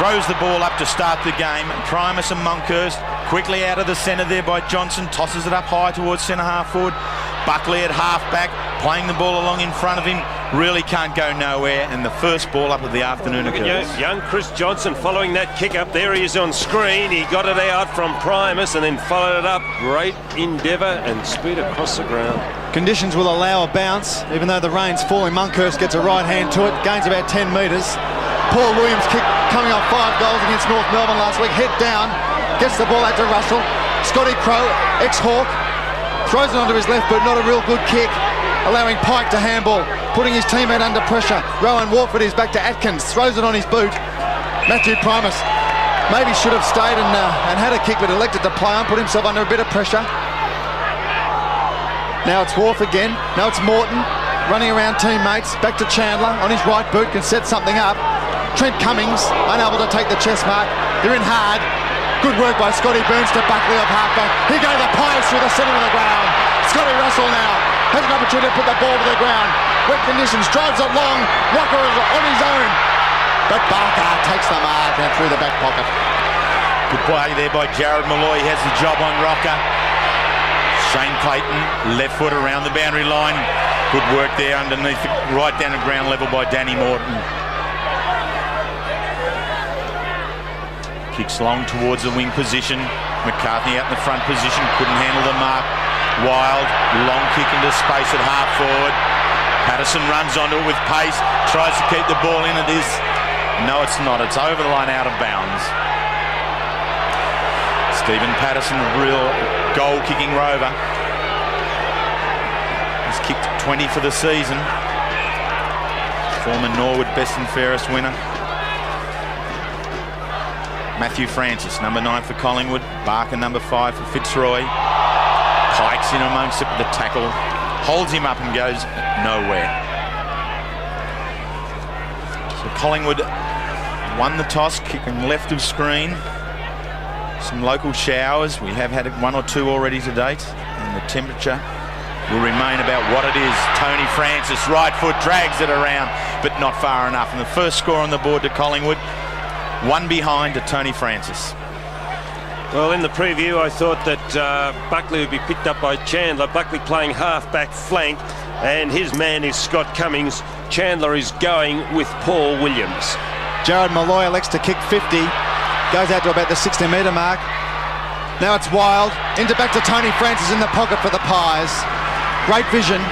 throws the ball up to start the game. Primus and Monkhurst quickly out of the centre there by Johnson, tosses it up high towards centre half forward. Buckley at half back, playing the ball along in front of him, really can't go nowhere, and the first ball up of the afternoon occurs. Young Chris Johnson following that kick up. There he is on screen. He got it out from Primus and then followed it up. Great endeavour and speed across the ground. Conditions will allow a bounce, even though the rain's falling. Monkhurst gets a right hand to it, gains about 10 metres. Paul Williams kick coming off 5 goals against North Melbourne last week. Head down, gets the ball out to Russell. Scotty Crow, ex-Hawk, throws it onto his left boot, not a real good kick, allowing Pike to handball, putting his teammate under pressure. Rowan Warford is back to Atkins, throws it on his boot. Matthew Primus maybe should have stayed and had a kick, but elected to play on, put himself under a bit of pressure. Now it's Wharf again, now it's Morton, running around teammates, back to Chandler, on his right boot, can set something up. Trent Cummings, unable to take the chest mark, they're in hard. Good work by Scotty Burns to Buckley off halfback. He gave the Pies through the centre of the ground. Scotty Russell now has an opportunity to put the ball to the ground. Wet conditions, drives it long. Walker is on his own. But Barker takes the mark and through the back pocket. Good play there by Jared Malloy. He has the job on Rocker. Shane Clayton, left foot around the boundary line. Good work there underneath, right down at ground level by Danny Morton. Kicks long towards the wing position. McCartney out in the front position, couldn't handle the mark. Wild, long kick into space at half forward. Patterson runs onto it with pace, tries to keep the ball in. It is, no it's not, it's over the line, out of bounds. Stephen Patterson, a real goal-kicking rover. He's kicked 20 for the season. Former Norwood best and fairest winner. Matthew Francis, number 9 for Collingwood. Barker, number 5 for Fitzroy. Pike's in amongst it with the tackle. Holds him up and goes nowhere. So Collingwood won the toss, kicking left of screen. Some local showers. We have had 1 or 2 already to date. And the temperature will remain about what it is. Tony Francis, right foot, drags it around, but not far enough. And the first score on the board to Collingwood. 1 behind to Tony Francis. Well, in the preview, I thought that Buckley would be picked up by Chandler. Buckley playing half-back flank, and his man is Scott Cummings. Chandler is going with Paul Williams. Jared Malloy elects to kick 50, goes out to about the 60-metre mark. Now it's Wild, into back to Tony Francis in the pocket for the Pies. Great vision.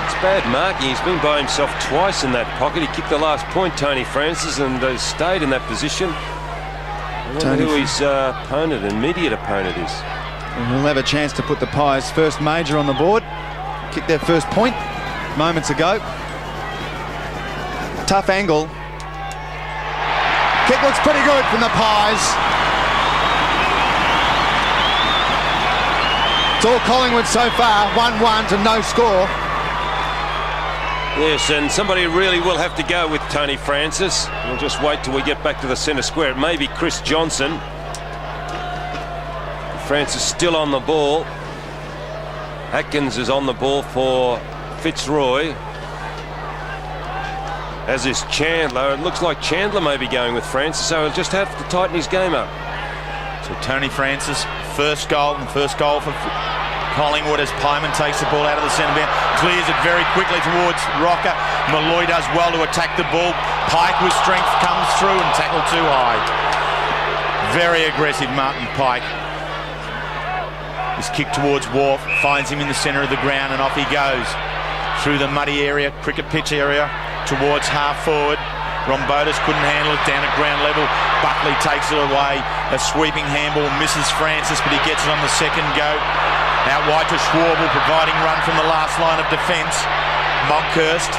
It's bad marking. He's been by himself twice in that pocket. He kicked the last point, Tony Francis, and stayed in that position. I wonder who his opponent, immediate opponent is. And he'll have a chance to put the Pies' first major on the board. Kicked their first point moments ago. Tough angle. Kick looks pretty good from the Pies. It's all Collingwood so far, 1-1 to no score. Yes, and somebody really will have to go with Tony Francis. We'll just wait till we get back to the centre square. It may be Chris Johnson. Francis still on the ball. Atkins is on the ball for Fitzroy, as is Chandler. It looks like Chandler may be going with Francis, so he'll just have to tighten his game up. So Tony Francis, first goal, and first goal for Collingwood as Pyman takes the ball out of the centre bound, clears it very quickly towards Rocker. Malloy does well to attack the ball. Pike with strength comes through and tackle too high. Very aggressive Martin Pike. His kick towards Wharf finds him in the centre of the ground, and off he goes through the muddy area, cricket pitch area, towards half forward. Rombotis couldn't handle it down at ground level. Buckley takes it away. A sweeping handball misses Francis, but he gets it on the second go. Out wide to Schwabel, providing run from the last line of defence. Monkhurst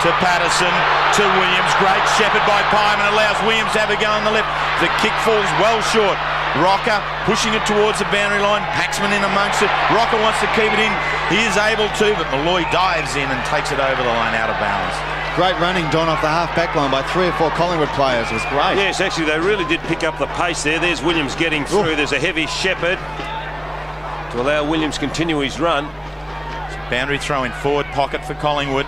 to Patterson, to Williams. Great shepherd by Pyman, allows Williams to have a go on the left. The kick falls well short. Rocker pushing it towards the boundary line. Paxman in amongst it. Rocker wants to keep it in. He is able to, but Malloy dives in and takes it over the line out of bounds. Great running, Don, off the half-back line by 3 or 4 Collingwood players. It was great. Yes, actually, they really did pick up the pace there. There's Williams getting through. There's a heavy shepherd to allow Williams continue his run. Boundary throw in forward pocket for Collingwood.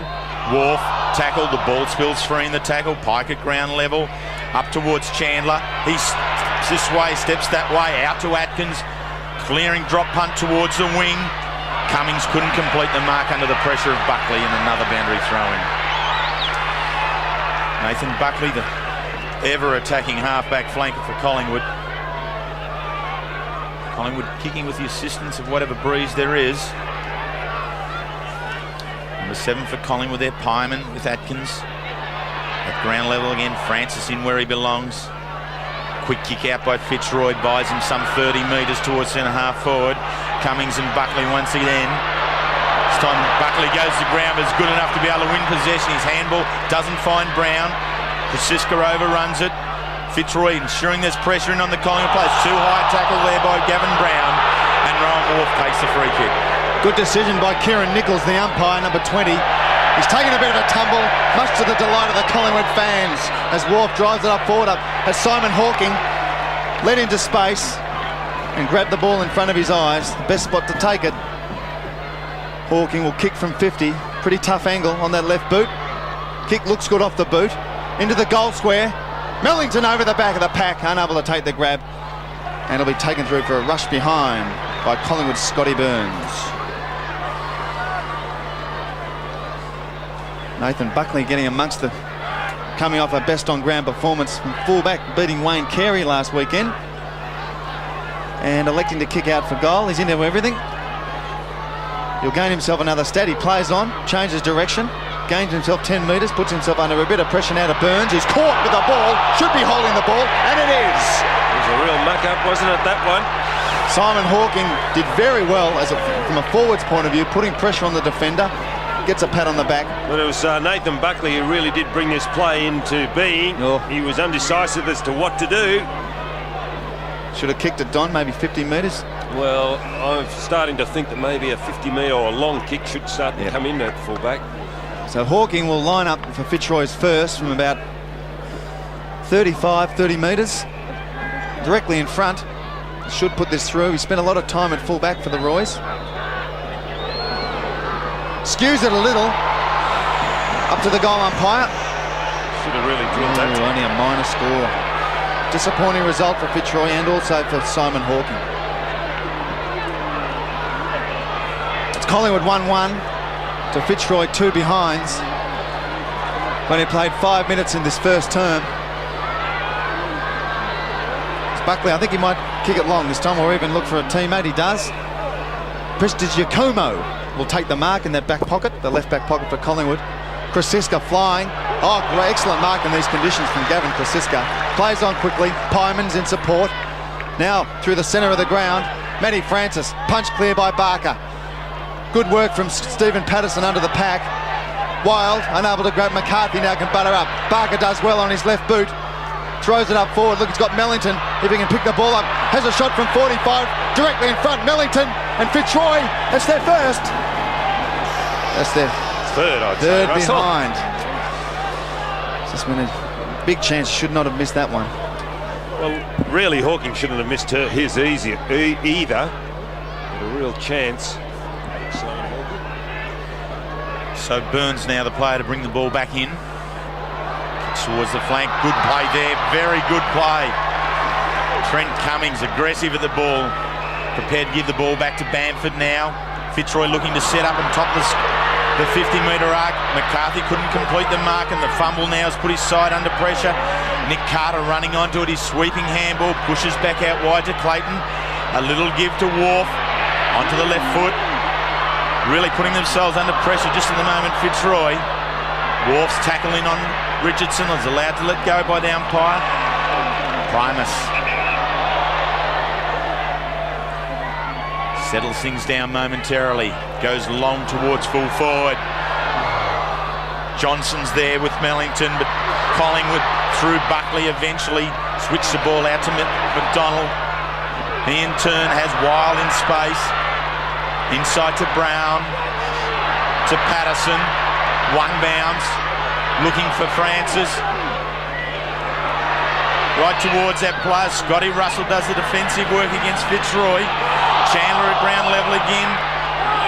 Wharf tackle, the ball spills free in the tackle. Pike at ground level. Up towards Chandler. He's this way, steps that way, out to Atkins. Clearing drop punt towards the wing. Cummings couldn't complete the mark under the pressure of Buckley, and another boundary throw-in. Nathan Buckley, the ever-attacking half-back flanker for Collingwood. Collingwood kicking with the assistance of whatever breeze there is. Number 7 for Collingwood there, Pyman with Atkins. At ground level again, Francis in where he belongs. Quick kick out by Fitzroy, buys him some 30 metres towards centre half forward. Cummings and Buckley once again. This time Buckley goes to ground, but is good enough to be able to win possession. His handball doesn't find Brown. Krasiska overruns it. Fitzroy ensuring there's pressure in on the Collingwood players. Too high tackle there by Gavin Brown, and Rowan Wharf takes the free kick. Good decision by Kieran Nichols, the umpire, number 20. He's taken a bit of a tumble, much to the delight of the Collingwood fans, as Wharf drives it up forward, as Simon Hawking led into space and grabbed the ball in front of his eyes. The best spot to take it. Hawking will kick from 50. Pretty tough angle on that left boot. Kick looks good off the boot. Into the goal square. Mellington over the back of the pack, unable to take the grab. And it'll be taken through for a rush behind by Collingwood's Scotty Burns. Nathan Buckley getting amongst the... coming off a best on ground performance from fullback, beating Wayne Carey last weekend. And electing to kick out for goal. He's into everything. He'll gain himself another stat. He plays on, changes direction, gains himself 10 metres, puts himself under a bit of pressure now to Burns, who's caught with the ball, should be holding the ball, and it is. It was a real muck-up, wasn't it, that one? Simon Hawking did very well from a forwards point of view, putting pressure on the defender, gets a pat on the back. But it was Nathan Buckley who really did bring this play into being. Oh. He was undecisive as to what to do. Should have kicked it, Don, maybe 50 metres. Well, I'm starting to think that maybe a 50-metre or a long kick should start to come in at fullback. So Hawking will line up for Fitzroy's first from about 30 metres, directly in front. Should put this through. He spent a lot of time at fullback for the Roys. Skews it a little. Up to the goal umpire. Should have really drilled that. Only a minor score. Disappointing result for Fitzroy and also for Simon Hawking. It's Collingwood 1-1 to Fitzroy 2 behinds when he played 5 minutes in this first term. It's Buckley, I think he might kick it long this time or even look for a teammate. He does. Prestigiacomo will take the mark in that back pocket, the left back pocket for Collingwood. Krasiska flying. Oh, great, excellent mark in these conditions from Gavin Krasiska. Plays on quickly. Pyman's in support. Now through the centre of the ground. Matty Francis, punch clear by Barker. Good work from Stephen Patterson under the pack. Wild, unable to grab McCarthy, now can butter up. Barker does well on his left boot. Throws it up forward. Look, he's got Mellington. If he can pick the ball up. Has a shot from 45. Directly in front. Mellington and Fitzroy. That's their first. That's their third, I'd say, third Russell. behind. Just been a big chance. Should not have missed that one. Well, really, Hawking shouldn't have missed his either. But a real chance. So Burns now the player to bring the ball back in. Kicks towards the flank. Good play there. Very good play. Trent Cummings aggressive at the ball. Prepared to give the ball back to Bamford now. Fitzroy looking to set up on top of the 50-metre arc. McCarthy couldn't complete the mark, and the fumble now has put his side under pressure. Nick Carter running onto it. His sweeping handball pushes back out wide to Clayton. A little give to Wharf onto the left foot. Really putting themselves under pressure just in the moment. Fitzroy. Wharf's tackling on Richardson. Was allowed to let go by the umpire. Primus settles things down momentarily. Goes long towards full forward. Johnson's there with Mellington, but Collingwood through Buckley eventually switched the ball out to McDonald. He in turn has Wild in space. Inside to Brown, to Patterson. One bounce, looking for Francis. Right towards that player. Scotty Russell does the defensive work against Fitzroy. Chandler at ground level again.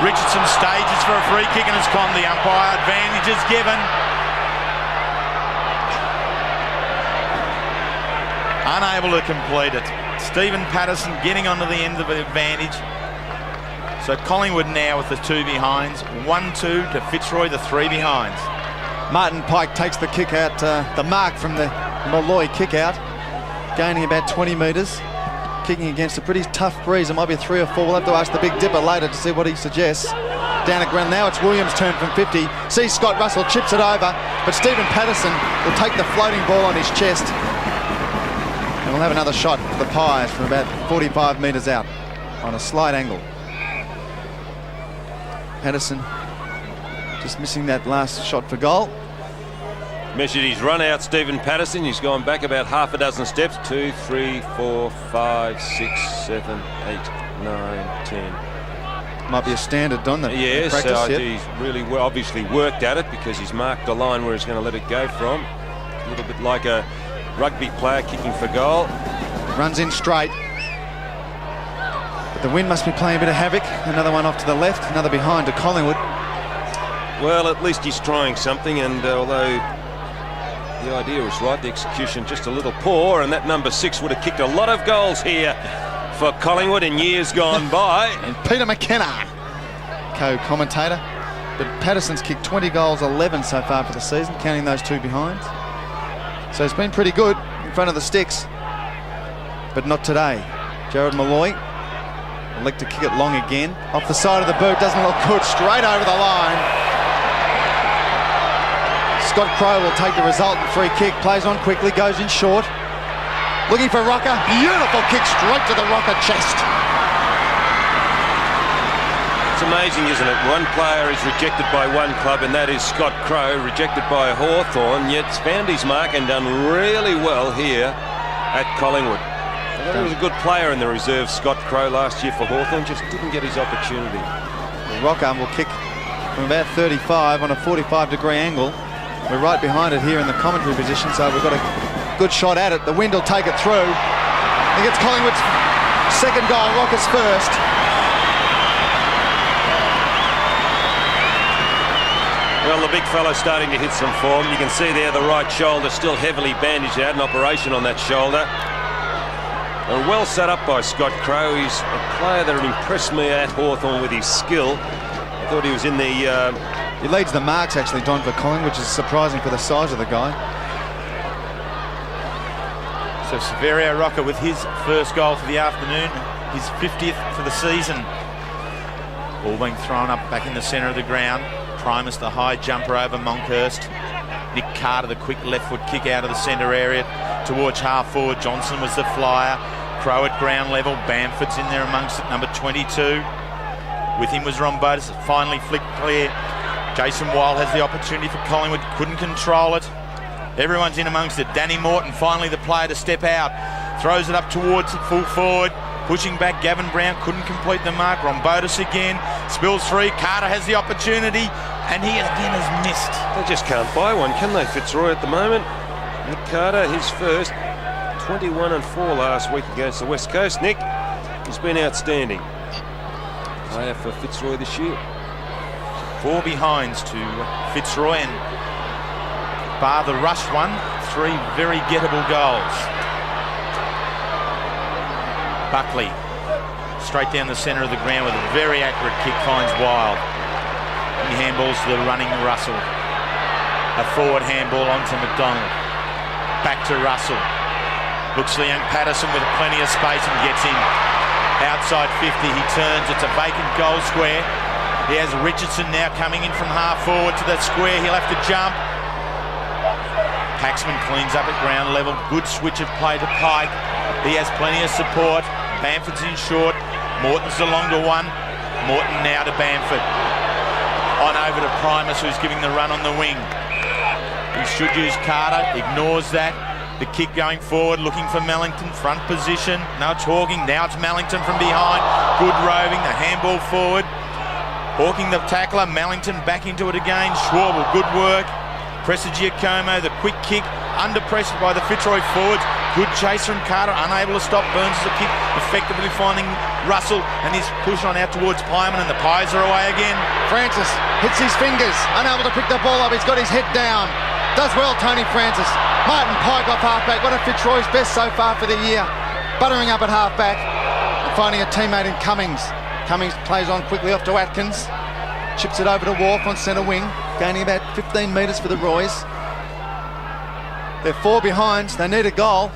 Richardson stages for a free kick and it's gone. The umpire advantage is given. unable to complete it. Stephen Patterson getting onto the end of the advantage. So Collingwood now with the 2 behinds. 1-2 to Fitzroy, the 3 behinds. Martin Pike takes the kick out, the mark from the Molloy kick out, gaining about 20 metres, kicking against a pretty tough breeze. It might be a 3 or 4. We'll have to ask the Big Dipper later to see what he suggests. Down at ground now, it's Williams' turn from 50. See Scott Russell chips it over, but Stephen Patterson will take the floating ball on his chest. And we'll have another shot for the Pies from about 45 metres out on a slight angle. Patterson just missing that last shot for goal. Measured his run out, Stephen Patterson. He's gone back about half a dozen steps. 2, 3, 4, 5, 6, 7, 8, 9, 10. Might be a standard, Don, that yes, practice. He's really obviously worked at it because he's marked the line where he's going to let it go from. A little bit like a rugby player kicking for goal. Runs in straight. But the wind must be playing a bit of havoc. Another one off to the left, another behind to Collingwood. Well, at least he's trying something, and although the idea was right, the execution just a little poor, and that number 6 would have kicked a lot of goals here for Collingwood in years gone by. And Peter McKenna, co-commentator. But Patterson's kicked 20 goals, 11 so far for the season, counting those 2 behinds. So it's been pretty good in front of the sticks, but not today. Jared Molloy will elect to kick it long again. Off the side of the boot, doesn't look good, straight over the line. Scott Crowe will take the resultant free kick, plays on quickly, goes in short. Looking for Rocker, beautiful kick straight to the Rocker chest. It's amazing, isn't it? One player is rejected by one club, and that is Scott Crowe, rejected by Hawthorn, yet found his mark and done really well here at Collingwood. He was a good player in the reserve, Scott Crowe, last year for Hawthorn, just didn't get his opportunity. Rocker will kick from about 35 on a 45-degree angle. We're right behind it here in the commentary position, so we've got a good shot at it. The wind will take it through. I think it's Collingwood's second goal, Rocker's first. Well, the big fellow's starting to hit some form. You can see there the right shoulder still heavily bandaged. They had an operation on that shoulder. And well set up by Scott Crowe. He's a player that impressed me at Hawthorn with his skill. I thought he was in the... He leads the marks, actually, Don, for Collingwood, which is surprising for the size of the guy. So Severio Rocker with his first goal for the afternoon, his 50th for the season. Ball being thrown up back in the centre of the ground. Primus, the high jumper over Monkhurst. Nick Carter, the quick left foot kick out of the centre area towards half forward. Johnson was the flyer. Crowe at ground level. Bamford's in there amongst it, number 22. With him was Rombotis. Finally flicked clear. Jason Wilde has the opportunity for Collingwood. Couldn't control it. Everyone's in amongst it. Danny Morton, finally the player to step out. Throws it up towards full forward. Pushing back, Gavin Brown couldn't complete the mark. Rombotis again. Spills free. Carter has the opportunity. And he again has missed. They just can't buy one, can they, Fitzroy, at the moment? Nick Carter, his first. 21 and 4 last week against the West Coast. Nick, he's been outstanding. Player for Fitzroy this year. 4 behinds to Fitzroy, and bar the rush one, 3 very gettable goals. Buckley straight down the centre of the ground with a very accurate kick, finds Wild. He handballs to the running Russell. A forward handball onto McDonald. Back to Russell. Looks to young Patterson with plenty of space and gets in. Outside 50, he turns, it's a vacant goal square. He has Richardson now coming in from half forward to that square. He'll have to jump. Paxman cleans up at ground level. Good switch of play to Pike. He has plenty of support. Bamford's in short. Morton's the longer one. Morton now to Bamford. On over to Primus, who's giving the run on the wing. He should use Carter. Ignores that. The kick going forward, looking for Mellington. Front position. No talking. Now it's Mellington from behind. Good roving. The handball forward. Hawking the tackler, Mellington back into it again. Schwabel, good work. Prestigiacomo, the quick kick, under pressure by the Fitzroy forwards. Good chase from Carter, unable to stop Burns' kick, effectively finding Russell, and he's pushed on out towards Pyman, and the Pies are away again. Francis hits his fingers, unable to pick the ball up. He's got his head down. Does well, Tony Francis. Martin Pike off halfback. One of Fitzroy's best so far for the year. Buttering up at halfback and finding a teammate in Cummings. Cummings plays on quickly off to Atkins. Chips it over to Wharf on centre wing. Gaining about 15 metres for the Roys. They're 4 behind. They need a goal.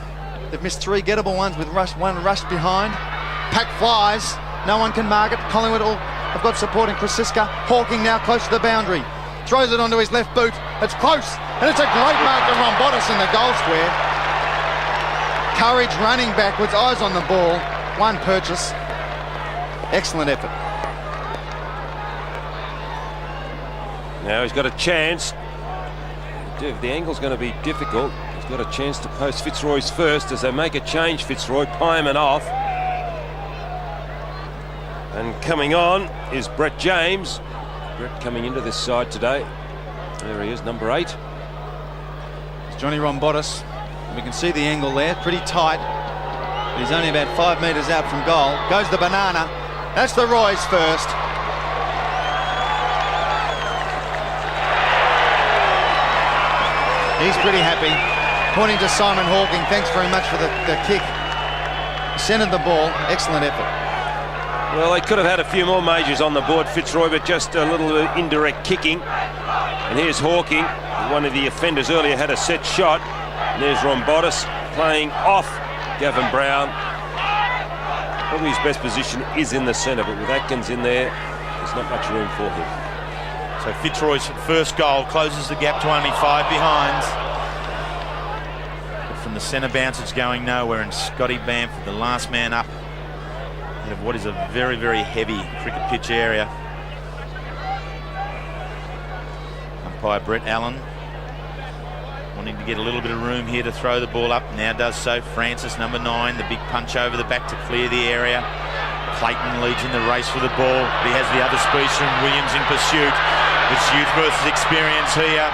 They've missed 3 gettable ones with one rushed behind. Pack flies. No one can mark it. Collingwood have got support in Krasiska. Hawking now close to the boundary. Throws it onto his left boot. It's close. And it's a great mark to Rombotis in the goal square. Courage running backwards. Eyes on the ball. One purchase. Excellent effort. Now he's got a chance. The angle's going to be difficult. He's got a chance to post Fitzroy's first as they make a change. Fitzroy, Pyman off. And coming on is Brett James. Brett coming into this side today. There he is, number 8. It's Johnny Rombotis. We can see the angle there, pretty tight. He's only about 5 metres out from goal. Goes the banana. That's the Roy's first. He's pretty happy. Pointing to Simon Hawking, thanks very much for the kick. Centred the ball, excellent effort. Well, they could have had a few more majors on the board, Fitzroy, but just a little indirect kicking. And here's Hawking. One of the offenders earlier had a set shot. And there's Rombotis playing off Gavin Brown. Probably his best position is in the centre, but with Atkins in there, there's not much room for him. So Fitzroy's first goal closes the gap to only 5 behind. But from the centre bounce, it's going nowhere, and Scotty Bamford, the last man up out of what is a very, very heavy cricket pitch area. Umpire Brett Allen wanting to get a little bit of room here to throw the ball up. Now does so. Francis, number 9, the big punch over the back to clear the area. Clayton leads in the race for the ball. He has the other speech from Williams in pursuit. It's youth versus experience here.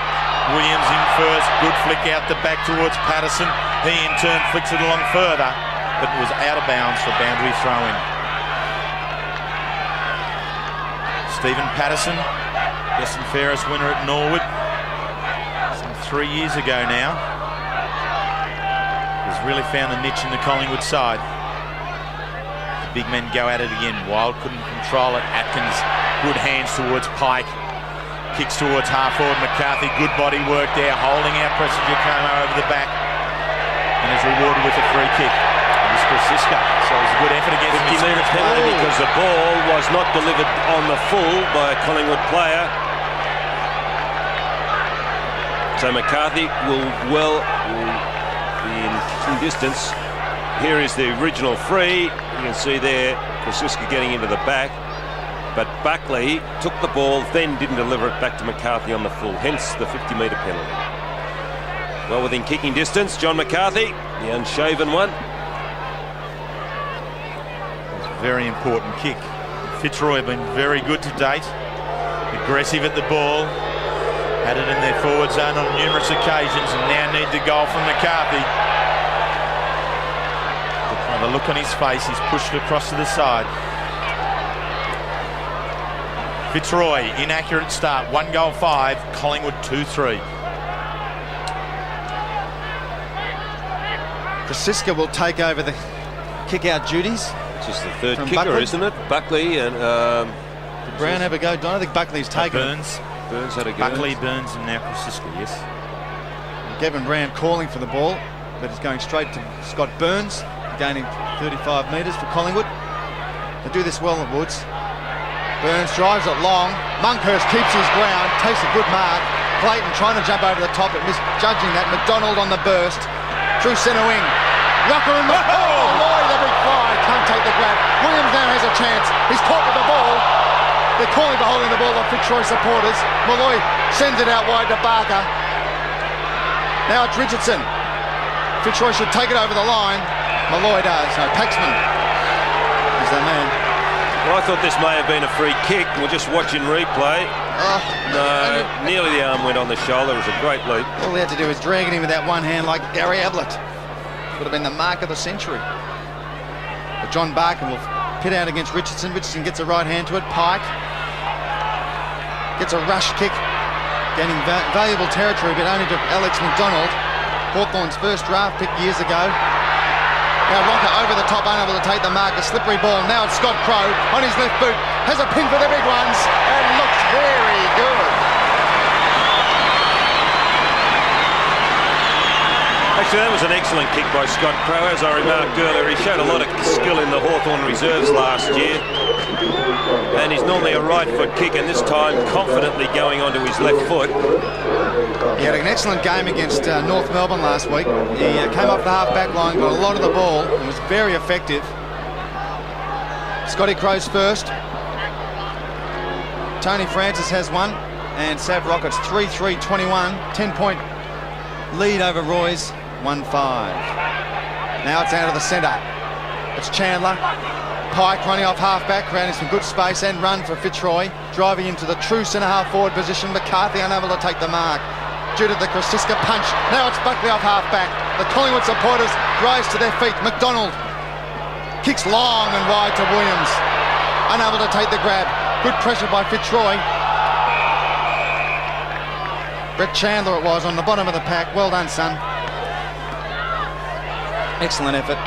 Williams in first. Good flick out the back towards Patterson. He in turn flicks it along further, but it was out of bounds for boundary throw-in. Stephen Patterson, best and fairest winner at Norwood some 3 years ago now. Has really found a niche in the Collingwood side. The big men go at it again. Wild couldn't control it. Atkins, good hands towards Pike. Kicks towards half forward. McCarthy, good body work there, holding out Preston Giacomo over the back, and is rewarded with a free kick. It was Krasiska, so it was a good effort against him. 50-metre penalty because the ball was not delivered on the full by a Collingwood player. So McCarthy will be in kicking distance. Here is the original free. You can see there Krasiska getting into the back. But Buckley took the ball, then didn't deliver it back to McCarthy on the full, hence the 50-metre penalty. Well within kicking distance, John McCarthy, the unshaven one. It's a very important kick. Fitzroy have been very good to date. Aggressive at the ball. Had it in their forward zone on numerous occasions, and now need the goal from McCarthy. By the look on his face, he's pushed it across to the side. Fitzroy, inaccurate start, 1 goal 5, Collingwood 2-3. Krasiska will take over the kick-out duties. It's just the third kicker, Buckley. isn't it? Buckley and... Did Brown have a go? I think Buckley's taken Burns. Burns had a go. Buckley, Burns, and now Krasiska, yes. Gavin Brown calling for the ball, but it's going straight to Scott Burns, gaining 35 metres for Collingwood. They do this well at Woods. Burns drives it long. Monkhurst keeps his ground, takes a good mark. Clayton trying to jump over the top, but misjudging that. McDonald on the burst. Through centre wing. Rucker in the... Oh, Lloyd, the big fly. Can't take the grab. Williams now has a chance. He's caught with the ball. They're calling for holding the ball on Fitzroy supporters. Malloy sends it out wide to Barker. Now it's Richardson. Fitzroy should take it over the line. Malloy does. No, Paxman is the man. Well, I thought this may have been a free kick. We're just watching replay. Oh, no, nearly the arm went on the shoulder. It was a great leap. All they had to do was dragging him with that one hand like Gary Ablett. Would have been the mark of the century. But John Barker will pit out against Richardson. Richardson gets a right hand to it. Pike gets a rush kick, gaining valuable territory, but only to Alex McDonald. Hawthorn's first draft pick years ago. Now Rocker over the top, unable to take the mark. A slippery ball. Now it's Scott Crow on his left boot. Has a pin for the big ones and looks very good. Actually, that was an excellent kick by Scott Crow. As I remarked earlier, he showed a lot of skill in the Hawthorn reserves last year. And he's normally a right foot kick, and this time confidently going onto his left foot. He had an excellent game against North Melbourne last week. He came off the half-back line, got a lot of the ball, and was very effective. Scotty Crow's first. Tony Francis has one, and Sav Rockets 3-3-21, 10-point lead over Roy's 1-5. Now it's out of the centre. It's Chandler. Pike running off half-back, creating some good space and run for Fitzroy. Driving into the true centre-half forward position. McCarthy unable to take the mark. Due to the Krosiska punch. Now it's Buckley off half-back. The Collingwood supporters rise to their feet. McDonald kicks long and wide to Williams. Unable to take the grab. Good pressure by Fitzroy. Brett Chandler it was on the bottom of the pack. Well done, son. Excellent effort.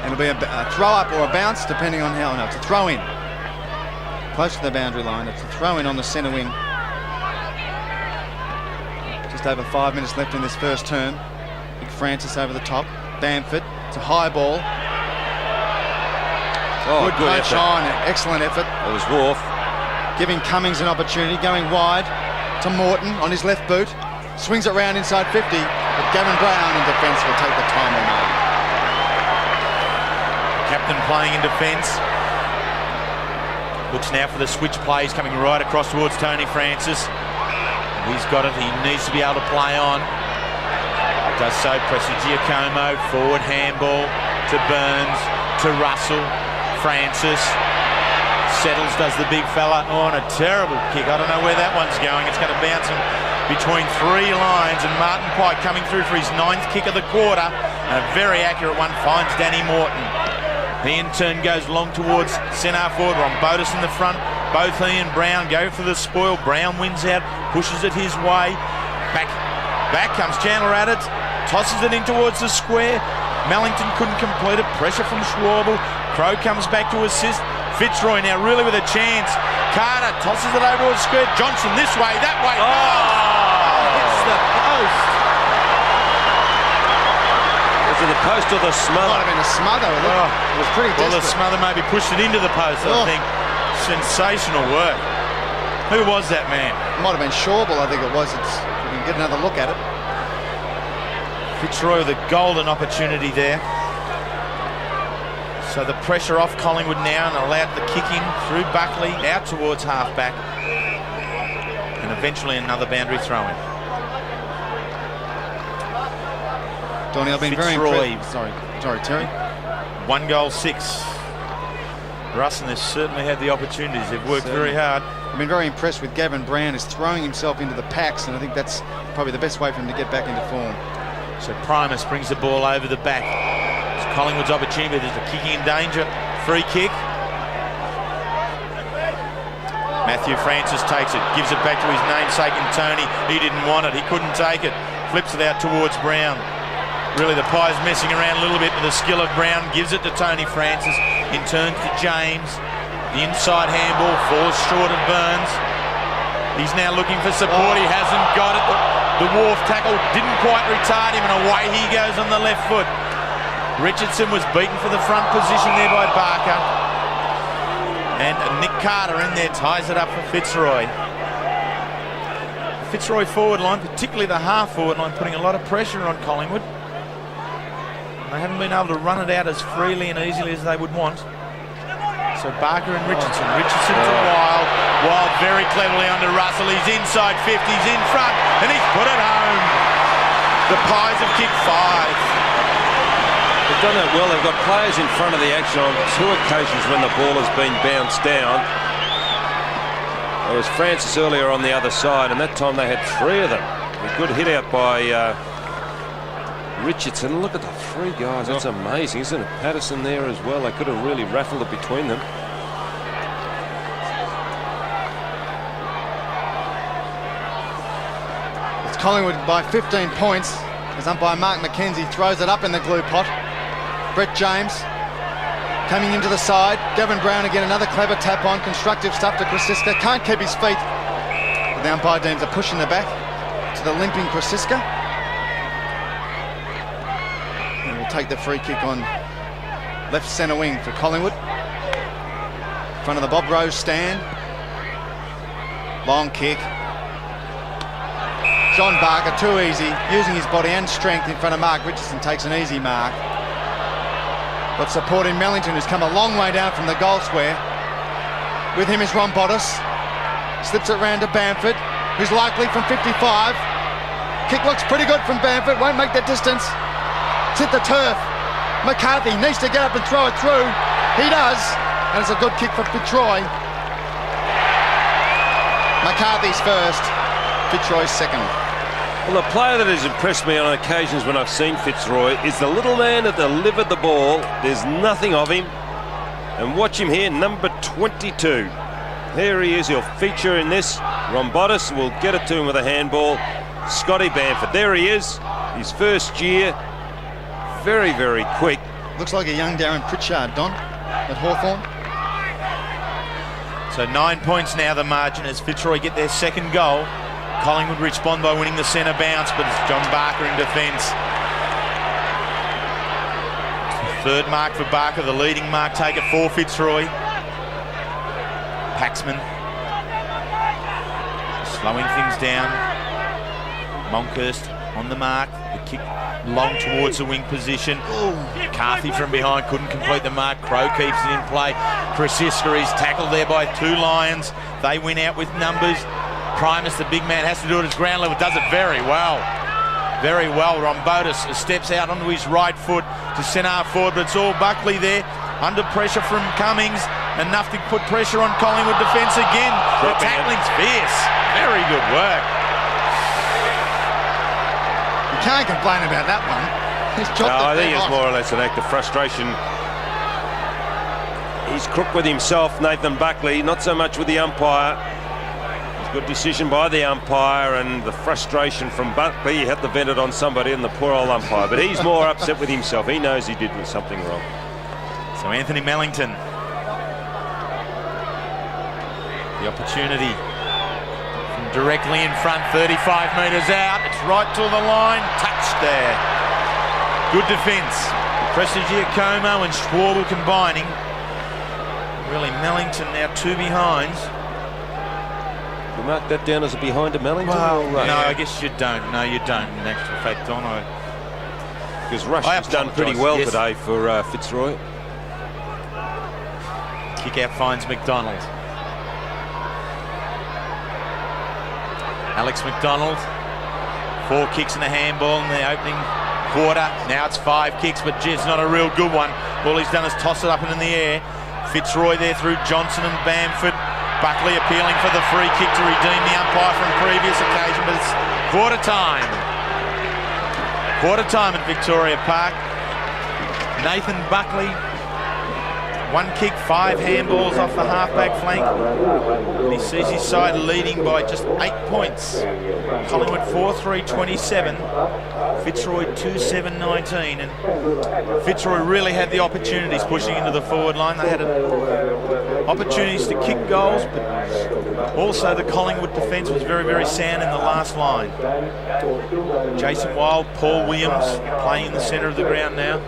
It'll be a throw-up or a bounce, depending on how... No, it's a throw-in. Close to the boundary line. It's a throw-in on the centre wing. Just over 5 minutes left in this first term. Big Francis over the top. Bamford. It's a high ball. Oh, good punch on. Excellent effort. It was Wharf. Giving Cummings an opportunity. Going wide to Morton on his left boot. Swings it round inside 50. But Gavin Brown in defence will take the time on that. Captain playing in defence. Looks now for the switch plays coming right across towards Tony Francis. He's got it. He needs to be able to play on. Does so. Pressy Giacomo. Forward handball to Burns. To Russell. Francis. Settles, does the big fella. Oh, and a terrible kick. I don't know where that one's going. It's going to bounce him between three lines. And Martin Pike coming through for his 9th kick of the quarter. And a very accurate one finds Danny Morton. He in turn goes long towards centre forward. Rombotis in the front. Both he and Brown go for the spoil. Brown wins out, pushes it his way. Back comes Chandler at it. Tosses it in towards the square. Mellington couldn't complete it. Pressure from Schwabel. Crow comes back to assist. Fitzroy now really with a chance. Carter tosses it over towards square. Johnson this way, that way. Hits the post. Was it the post or the smother? Might have been a smother. It was pretty desperate. Well, the smother maybe pushed it into the post, I think. Sensational work. Who was that man? Might have been Schwabel, I think it was. We can get another look at it. Fitzroy with a golden opportunity there. So the pressure off Collingwood now and allowed the kick in through Buckley out towards half-back. And eventually another boundary throw-in. Donnie, I've been very impressed. Sorry, Terry. 1 goal, 6. Russ and they've certainly had the opportunities. They've worked very hard. I've been very impressed with Gavin Brown. He's throwing himself into the packs, and I think that's probably the best way for him to get back into form. So Primus brings the ball over the back. It's Collingwood's opportunity. There's a kick in danger. Free kick. Matthew Francis takes it, gives it back to his namesake in Tony. He didn't want it. He couldn't take it. Flips it out towards Brown. Really, the Pies messing around a little bit with the skill of Brown. Gives it to Tony Francis. In turns to James. The inside handball falls short of Burns. He's now looking for support. He hasn't got it. The Wharf tackle didn't quite retard him, and away he goes on the left foot. Richardson was beaten for the front position there by Barker. And Nick Carter in there ties it up for Fitzroy. The Fitzroy forward line, particularly the half forward line, putting a lot of pressure on Collingwood. They haven't been able to run it out as freely and easily as they would want. So Barker and Richardson. Richardson to Wild. Wild very cleverly under Russell. He's inside 50. He's in front. And he's put it home. The Pies have kicked 5. They've done that well. They've got players in front of the action on 2 occasions when the ball has been bounced down. There was Francis earlier on the other side, and that time they had 3 of them. A good hit out by Richardson. Look at the 3 guys. That's amazing. Isn't it? Patterson there as well. They could have really raffled it between them. It's Collingwood by 15 points. as umpire Mark McKenzie throws it up in the glue pot. Brett James coming into the side. Gavin Brown again, another clever tap on. Constructive stuff to Krasiska. Can't keep his feet. But the umpire deems a push in the back to the limping Krasiska. And we'll take the free kick on left centre wing for Collingwood. In front of the Bob Rose stand. Long kick. John Barker, too easy, using his body and strength in front of Mark Richardson, takes an easy mark. But supporting Mellington, who's come a long way down from the goal square. With him is Rombotis. Slips it round to Bamford, who's likely from 55. Kick looks pretty good from Bamford, won't make the distance. It's hit the turf. McCarthy needs to get up and throw it through. He does, and it's a good kick for Fitzroy. McCarthy's first, Fitzroy's second. Well, the player that has impressed me on occasions when I've seen Fitzroy is the little man that delivered the ball. There's nothing of him. And watch him here, number 22. There he is, he'll feature in this. Rombotis will get it to him with a handball. Scotty Bamford, there he is, his first year. Very, very quick. Looks like a young Darren Pritchard, Don, at Hawthorn. So 9 points now the margin as Fitzroy get their second goal. Collingwood respond by winning the centre bounce, but it's John Barker in defence. Third mark for Barker, the leading mark taker for Fitzroy. Paxman slowing things down. Monkhurst on the mark. The kick long towards the wing position. Carthy from behind couldn't complete the mark. Crow keeps it in play. Krasiska is tackled there by two Lions. They win out with numbers. Primus, the big man, has to do it at ground level. Does it very well. Very well. Rombotis steps out onto his right foot to centre forward, but it's all Buckley there. Under pressure from Cummings. Enough to put pressure on Collingwood defence again. The tackling's fierce. Very good work. You can't complain about that one. I think it's more or less an act of frustration. He's crook with himself, Nathan Buckley, not so much with the umpire. Good decision by the umpire, and the frustration from Buckley, he had to vent it on somebody, and the poor old umpire. But he's more upset with himself. He knows he did something wrong. So Anthony Mellington. The opportunity from directly in front, 35 metres out. It's right to the line. Touched there. Good defence. Prestigiacomo and Schwabel combining. Really, Mellington now two behinds. You mark that down as a behind to Mellington? Well, no, I guess you don't. No, you don't. In actual fact, Don, because Rush has done pretty well today for Fitzroy. Kick out finds McDonald. Alex McDonald. 4 kicks and a handball in the opening quarter. Now it's 5 kicks, but gee, it's not a real good one. All he's done is toss it up and in the air. Fitzroy there through Johnson and Bamford. Buckley appealing for the free kick to redeem the umpire from previous occasion, but it's quarter time. Quarter time at Victoria Park. Nathan Buckley, 1 kick, 5 handballs off the halfback flank. And he sees his side leading by just 8 points. Collingwood 4-3-27. Fitzroy 2-7-19. And Fitzroy really had the opportunities pushing into the forward line. They had opportunities to kick goals, but also the Collingwood defence was very, very sound in the last line. Jason Wild, Paul Williams playing in the centre of the ground now.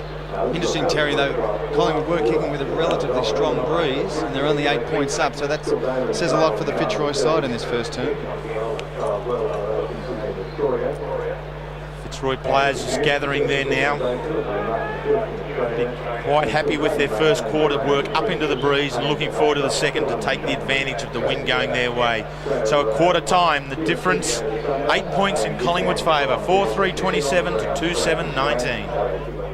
Interesting, Terry, though, Collingwood were kicking with a relatively strong breeze, and they're only 8 points up, so that says a lot for the Fitzroy side in this first term. Fitzroy players just gathering there now. They're quite happy with their first quarter work up into the breeze and looking forward to the second to take the advantage of the wind going their way. So at quarter time, the difference, 8 points in Collingwood's favour, 4-3-27 to 2-7-19.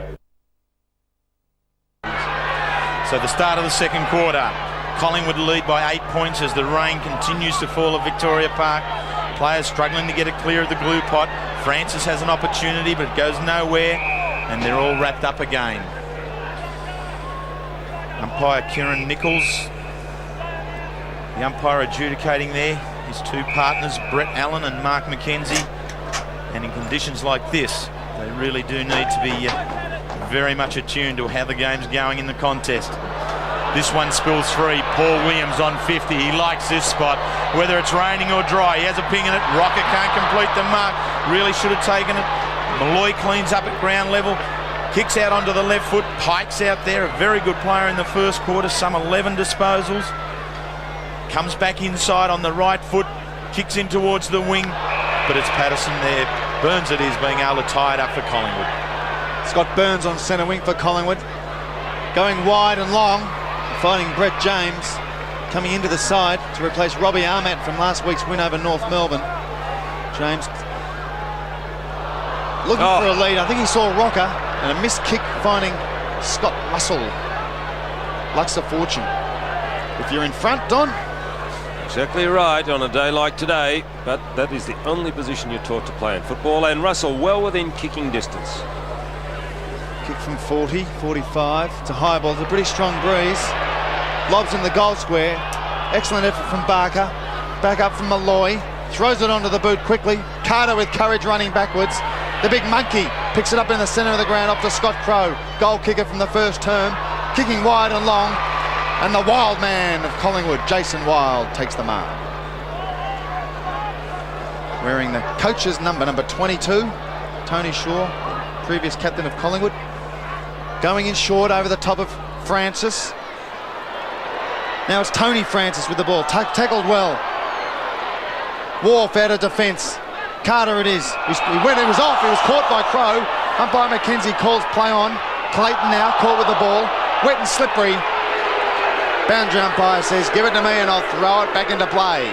So the start of the second quarter, Collingwood lead by 8 points as the rain continues to fall at Victoria Park. Players struggling to get it clear of the glue pot. Francis has an opportunity, but it goes nowhere, and they're all wrapped up again. Umpire Kieran Nichols, the umpire adjudicating there, his two partners, Brett Allen and Mark McKenzie. And in conditions like this, They really do need to be very much attuned to how the game's going in the contest. This one spills free. Paul Williams on 50. He likes this spot, whether it's raining or dry. He has a ping in it. Rocker can't complete the mark. Really should have taken it. Malloy cleans up at ground level. Kicks out onto the left foot. Pike's out there, a very good player in the first quarter. Some 11 disposals. Comes back inside on the right foot. Kicks in towards the wing. But it's Patterson there. Burns it is, being able to tie it up for Collingwood. Scott Burns on centre wing for Collingwood. Going wide and long. Fighting Brett James. Coming into the side to replace Robbie Armat from last week's win over North Melbourne. James looking for a lead. I think he saw Rocker, and a missed kick finding Scott Russell. Luck's a fortune. If you're in front, Don. Exactly right on a day like today, but that is the only position you're taught to play in football, and Russell well within kicking distance. Kick from 40, 45. It's a high ball. It's a pretty strong breeze. Lobs in the goal square. Excellent effort from Barker. Back up from Malloy. Throws it onto the boot quickly. Carter with courage running backwards. The big monkey picks it up in the centre of the ground off to Scott Crow. Goal kicker from the first term. Kicking wide and long. And the wild man of Collingwood, Jason Wild, takes the mark. Wearing the coach's number 22. Tony Shaw, previous captain of Collingwood. Going in short over the top of Francis. Now it's Tony Francis with the ball. Tackled well. Wharf out of defence. Carter it is. He was off. He was caught by Crow. Umpire McKenzie calls play on. Clayton now caught with the ball. Wet and slippery. Boundary umpire says, give it to me and I'll throw it back into play.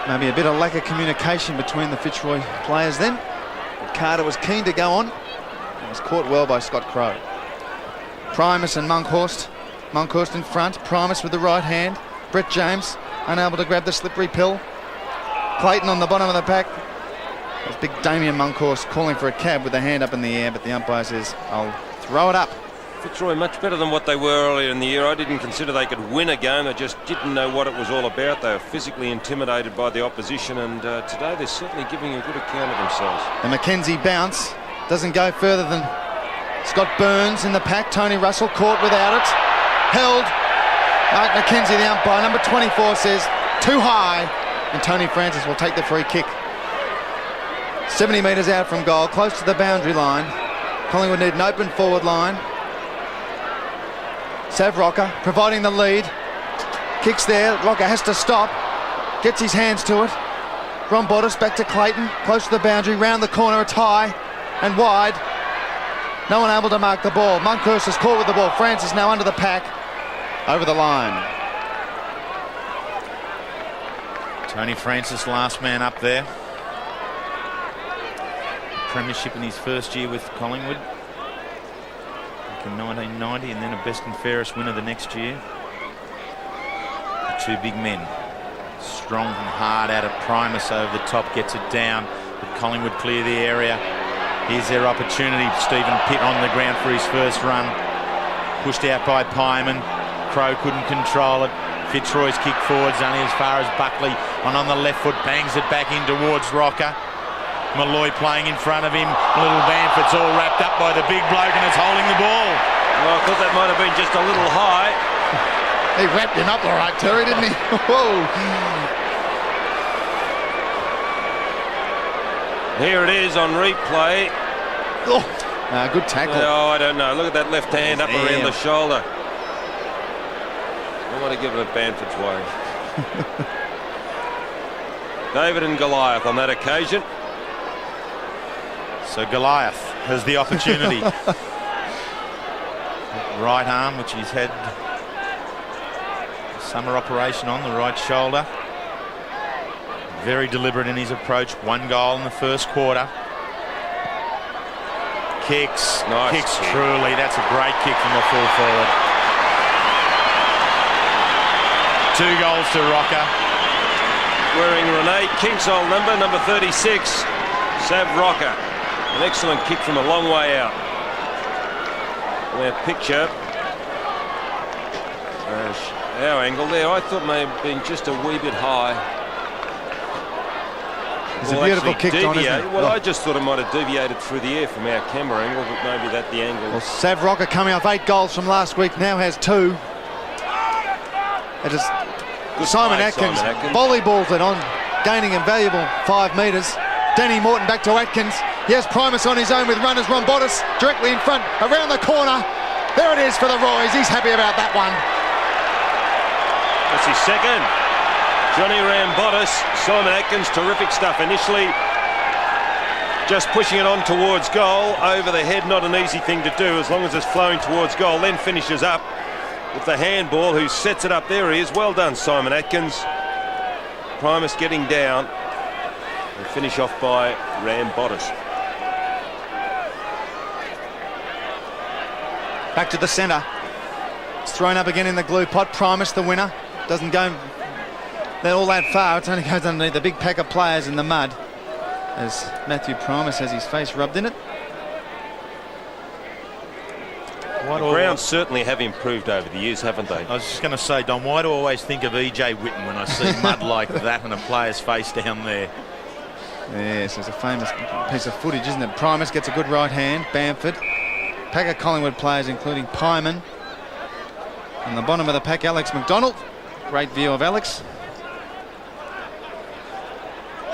Maybe a bit of lack of communication between the Fitzroy players then. But Carter was keen to go on. And was caught well by Scott Crow. Primus and Monkhorst. Monkhorst in front. Primus with the right hand. Brett James unable to grab the slippery pill. Clayton on the bottom of the pack. There's big Damien Monkhorst calling for a cab with the hand up in the air, but the umpire says, I'll throw it up. Fitzroy much better than what they were earlier in the year. I didn't consider they could win a game. I just didn't know what it was all about. They were physically intimidated by the opposition, and today they're certainly giving a good account of themselves. The McKenzie bounce doesn't go further than Scott Burns in the pack. Tony Russell caught without it. Held. Mark McKenzie, the umpire, number 24, says too high, and Tony Francis will take the free kick. 70 metres out from goal, close to the boundary line. Collingwood need an open forward line. Sav Rocker providing the lead. Kicks there. Rocker has to stop. Gets his hands to it. Ron Bottas back to Clayton. Close to the boundary. Round the corner. It's high and wide. No one able to mark the ball. Monkhorst is caught with the ball. Francis now under the pack. Over the line. Tony Francis, last man up there. Premiership in his first year with Collingwood. Back in 1990, and then a best and fairest winner the next year. The two big men. Strong and hard out of Primus over the top, gets it down. But Collingwood clear the area. Here's their opportunity. Stephen Pitt on the ground for his first run. Pushed out by Pyman. Crow couldn't control it. Fitzroy's kick forwards only as far as Buckley. And on the left foot, bangs it back in towards Rocker. Malloy playing in front of him. Little Bamford's all wrapped up by the big bloke and it's holding the ball. Well, I thought that might have been just a little high. He wrapped him up all right, Terry, didn't he? Whoa. Here it is on replay. Oh, good tackle. Oh, I don't know. Look at that left hand up around the shoulder. I want to give it a Bamford's way. David and Goliath on that occasion. So Goliath has the opportunity. Right arm, which he's had a summer operation on, the right shoulder. Very deliberate in his approach. One goal in the first quarter. Kicks. Nice kicks kick. Truly. That's a great kick from the full forward. 2 goals to Rocker. Wearing Renee Kingsall number 36, Sav Rocker. An excellent kick from a long way out. And our picture, our angle there, I thought may have been just a wee bit high. It's a beautiful kick, Don, isn't it? Well, I just thought it might have deviated through the air from our camera angle, but maybe that's the angle. Well, Sav Rocker, coming off 8 goals from last week, now has 2. It is Simon Atkins volleyballs it on, gaining a valuable 5 metres. Danny Morton back to Atkins. Yes, Primus on his own with runners. Rombotis directly in front, around the corner. There it is for the Roys. He's happy about that one. That's his second. Johnny Rambotis, Simon Atkins, terrific stuff initially. Just pushing it on towards goal, over the head, not an easy thing to do as long as it's flowing towards goal. Then finishes up with the handball, who sets it up. There he is. Well done, Simon Atkins. Primus getting down. And finish off by Rambotis. Back to the centre. It's thrown up again in the glue pot. Primus, the winner. Doesn't go all that far. It only goes underneath the big pack of players in the mud, as Matthew Primus has his face rubbed in it. The grounds certainly have improved over the years, haven't they? I was just going to say, Don, why do I always think of E.J. Whitten when I see mud like that and a player's face down there? Yes, it's a famous piece of footage, isn't it? Primus gets a good right hand. Bamford. Pack of Collingwood players, including Pyman. On the bottom of the pack, Alex McDonald. Great view of Alex.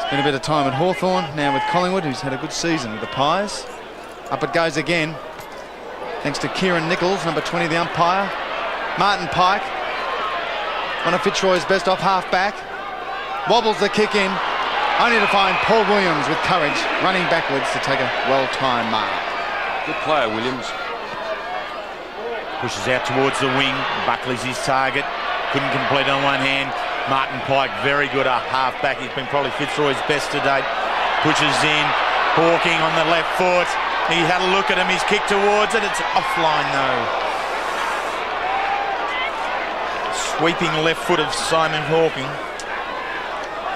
Spent a bit of time at Hawthorn, now with Collingwood, who's had a good season with the Pies. Up it goes again, thanks to Kieran Nichols, number 20, the umpire. Martin Pike, one of Fitzroy's best off half-back. Wobbles the kick in, only to find Paul Williams with courage, running backwards to take a well-timed mark. Good player, Williams. Pushes out towards the wing. Buckley's his target. Couldn't complete on one hand. Martin Pike, very good at half-back. He's been probably Fitzroy's best to date. Pushes in. Hawking on the left foot. He had a look at him. He's kicked towards it. It's offline, though. Sweeping left foot of Simon Hawking.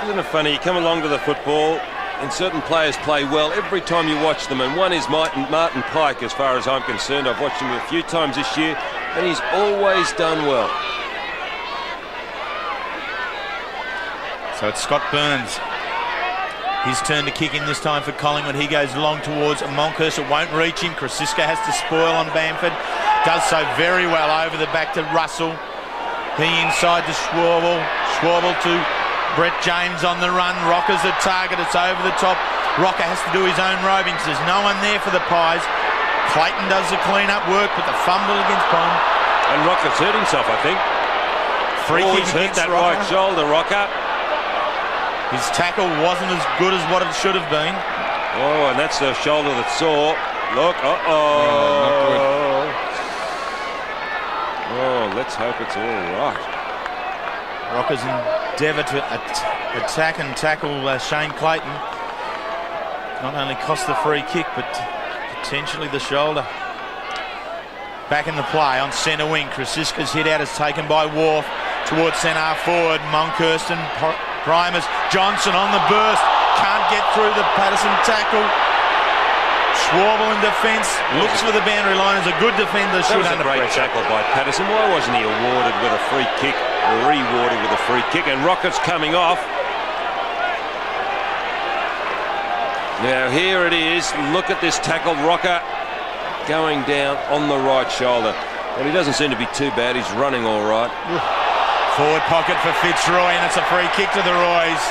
Isn't it funny? You come along to the football and certain players play well every time you watch them, and one is Martin Pike, as far as I'm concerned. I've watched him a few times this year and he's always done well. So it's Scott Burns. His turn to kick in this time for Collingwood. He goes long towards Monkhorst. It won't reach him. Krasiska has to spoil on Bamford. Does so very well over the back to Russell. He inside to Schwabel. Schwabel to Brett James on the run. Rocker's the target. It's over the top. Rocker has to do his own roving because there's no one there for the Pies. Clayton does the clean-up work, but the fumble against Pond. And Rocker's hurt himself, I think. Free kick hurt against that Rocker. right shoulder, Rocker. His tackle wasn't as good as what it should have been. Oh, and that's the shoulder that's sore. Look, Oh, let's hope it's all right. Rocker's endeavour to attack and tackle Shane Clayton. Not only cost the free kick, but potentially the shoulder. Back in the play on centre wing. Krasiska's hit out is taken by Wharf towards centre forward. Monkhorst and Primus. Johnson on the burst. Can't get through the Patterson tackle. Schwabel in defence. Looks for the boundary line as a good defender. That was a great tackle by Patterson. Why wasn't he awarded with a free kick? Or rewarded with a free kick? And Rocket's coming off. Now here it is. Look at this tackle. Rocker going down on the right shoulder. Well, he doesn't seem to be too bad. He's running all right. Forward pocket for Fitzroy, and it's a free kick to the Roys.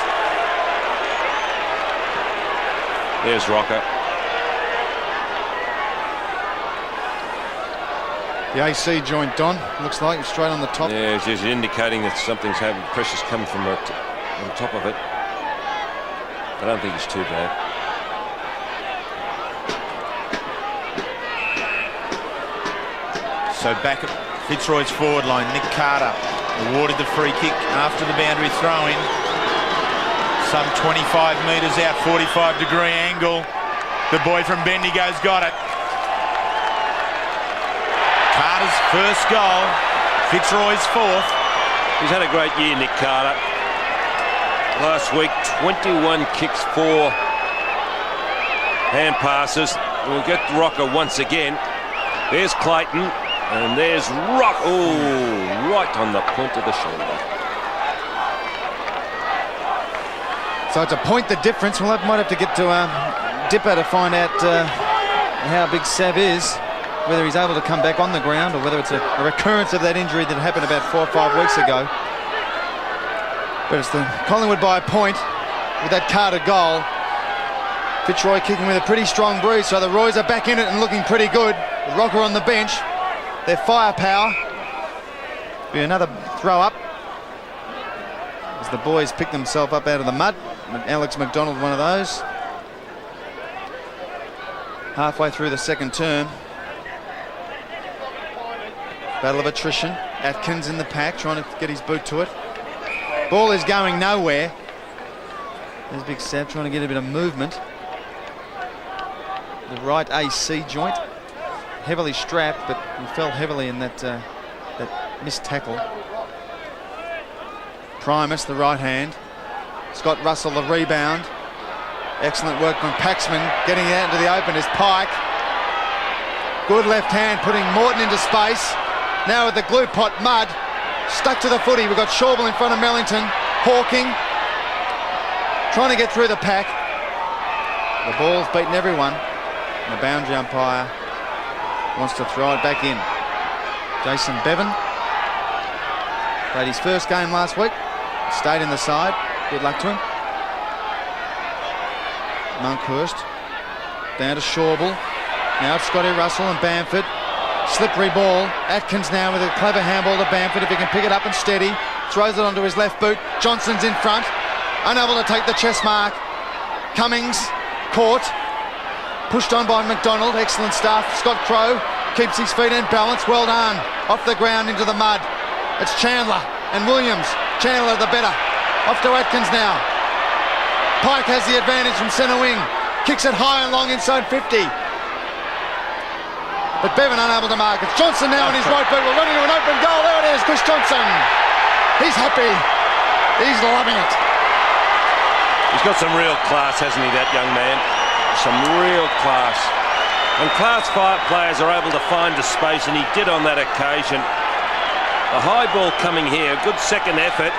There's Rocker. The AC joint, Don, looks like it's straight on the top. Yeah, it's just indicating that something's happened. Pressure's coming from on top of it. I don't think it's too bad. So back at Fitzroy's forward line, Nick Carter awarded the free kick after the boundary throw-in. Some 25 metres out, 45-degree angle. The boy from Bendigo's got it. Carter's first goal, Fitzroy's fourth. He's had a great year, Nick Carter. Last week, 21 kicks, 4 hand passes. We'll get Rocker once again. There's Clayton, and there's Rock. Oh, right on the point of the shoulder. So it's a point the difference. We'll might have to get to Dipper to find out how big Sav is, whether he's able to come back on the ground or whether it's a recurrence of that injury that happened about 4 or 5 weeks ago. But it's the Collingwood by a point with that Carter goal. Fitzroy kicking with a pretty strong breeze, so the Roys are back in it and looking pretty good. The Rocker on the bench, their firepower. Be another throw up as the boys pick themselves up out of the mud. Alex McDonald, one of those. Halfway through the second term. Battle of attrition. Atkins in the pack, trying to get his boot to it. Ball is going nowhere. There's Big Sav trying to get a bit of movement. The right AC joint, heavily strapped, but he fell heavily in that missed tackle. Primus, the right hand. Scott Russell, the rebound. Excellent work from Paxman, getting it out into the open is Pike. Good left hand, putting Morton into space. Now with the glue pot mud, stuck to the footy. We've got Shawble in front of Mellington. Hawking, trying to get through the pack. The ball's beaten everyone. And the boundary umpire wants to throw it back in. Jason Bevan played his first game last week. Stayed in the side. Good luck to him. Monkhurst down to Shawble. Now it's Scotty Russell and Bamford. Slippery ball. Atkins now with a clever handball to Bamford. If he can pick it up and steady, throws it onto his left boot. Johnson's in front, unable to take the chest mark. Cummings caught, pushed on by McDonald. Excellent stuff. Scott Crow keeps his feet in balance. Well done. Off the ground into the mud. It's Chandler and Williams. Chandler the better. Off to Atkins now. Pike has the advantage from centre wing. Kicks it high and long inside 50. But Bevan unable to mark. It's Johnson now in his right boot. We're running to an open goal. There it is, Chris Johnson. He's happy. He's loving it. He's got some real class, hasn't he, that young man? Some real class. And class 5 players are able to find the space, and he did on that occasion. A high ball coming here, good second effort.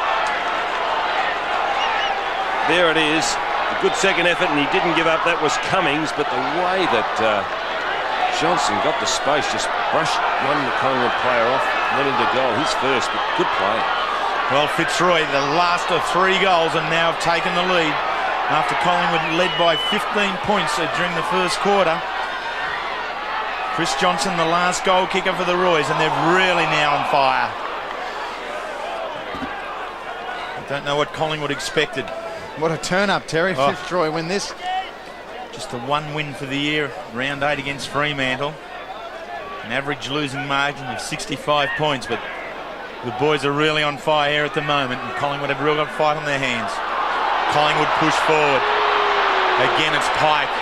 There it is, a good second effort, and he didn't give up. That was Cummings, but the way that Johnson got the space, just brushed one Collingwood player off, went into goal. His first, but good play. Well, Fitzroy, the last of 3 goals, and now have taken the lead after Collingwood led by 15 points during the first quarter. Chris Johnson, the last goal kicker for the Roys, and they're really now on fire. I don't know what Collingwood expected. What a turn up, Terry. Oh. Fitzroy win this. Just the 1 win for the year, round 8 against Fremantle. An average losing margin of 65 points, but the boys are really on fire here at the moment, and Collingwood have really got a fight on their hands. Collingwood push forward. Again, it's Pike.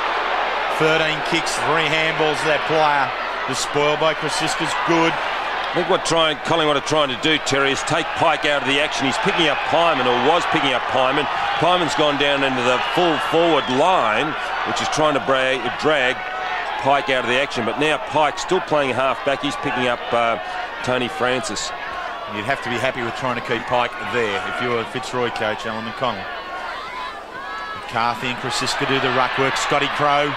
13 kicks, 3 handballs to that player. The spoil by Krasiska's good. I think what Collingwood are trying to do, Terry, is take Pike out of the action. He's picking up Pyman, or was picking up Pyman. Pyman's gone down into the full forward line, which is trying to drag Pike out of the action. But now Pike's still playing half back. He's picking up Tony Francis. You'd have to be happy with trying to keep Pike there if you were Fitzroy coach, Alan McConnell. McCarthy and Krasiska do the ruck work. Scotty Crow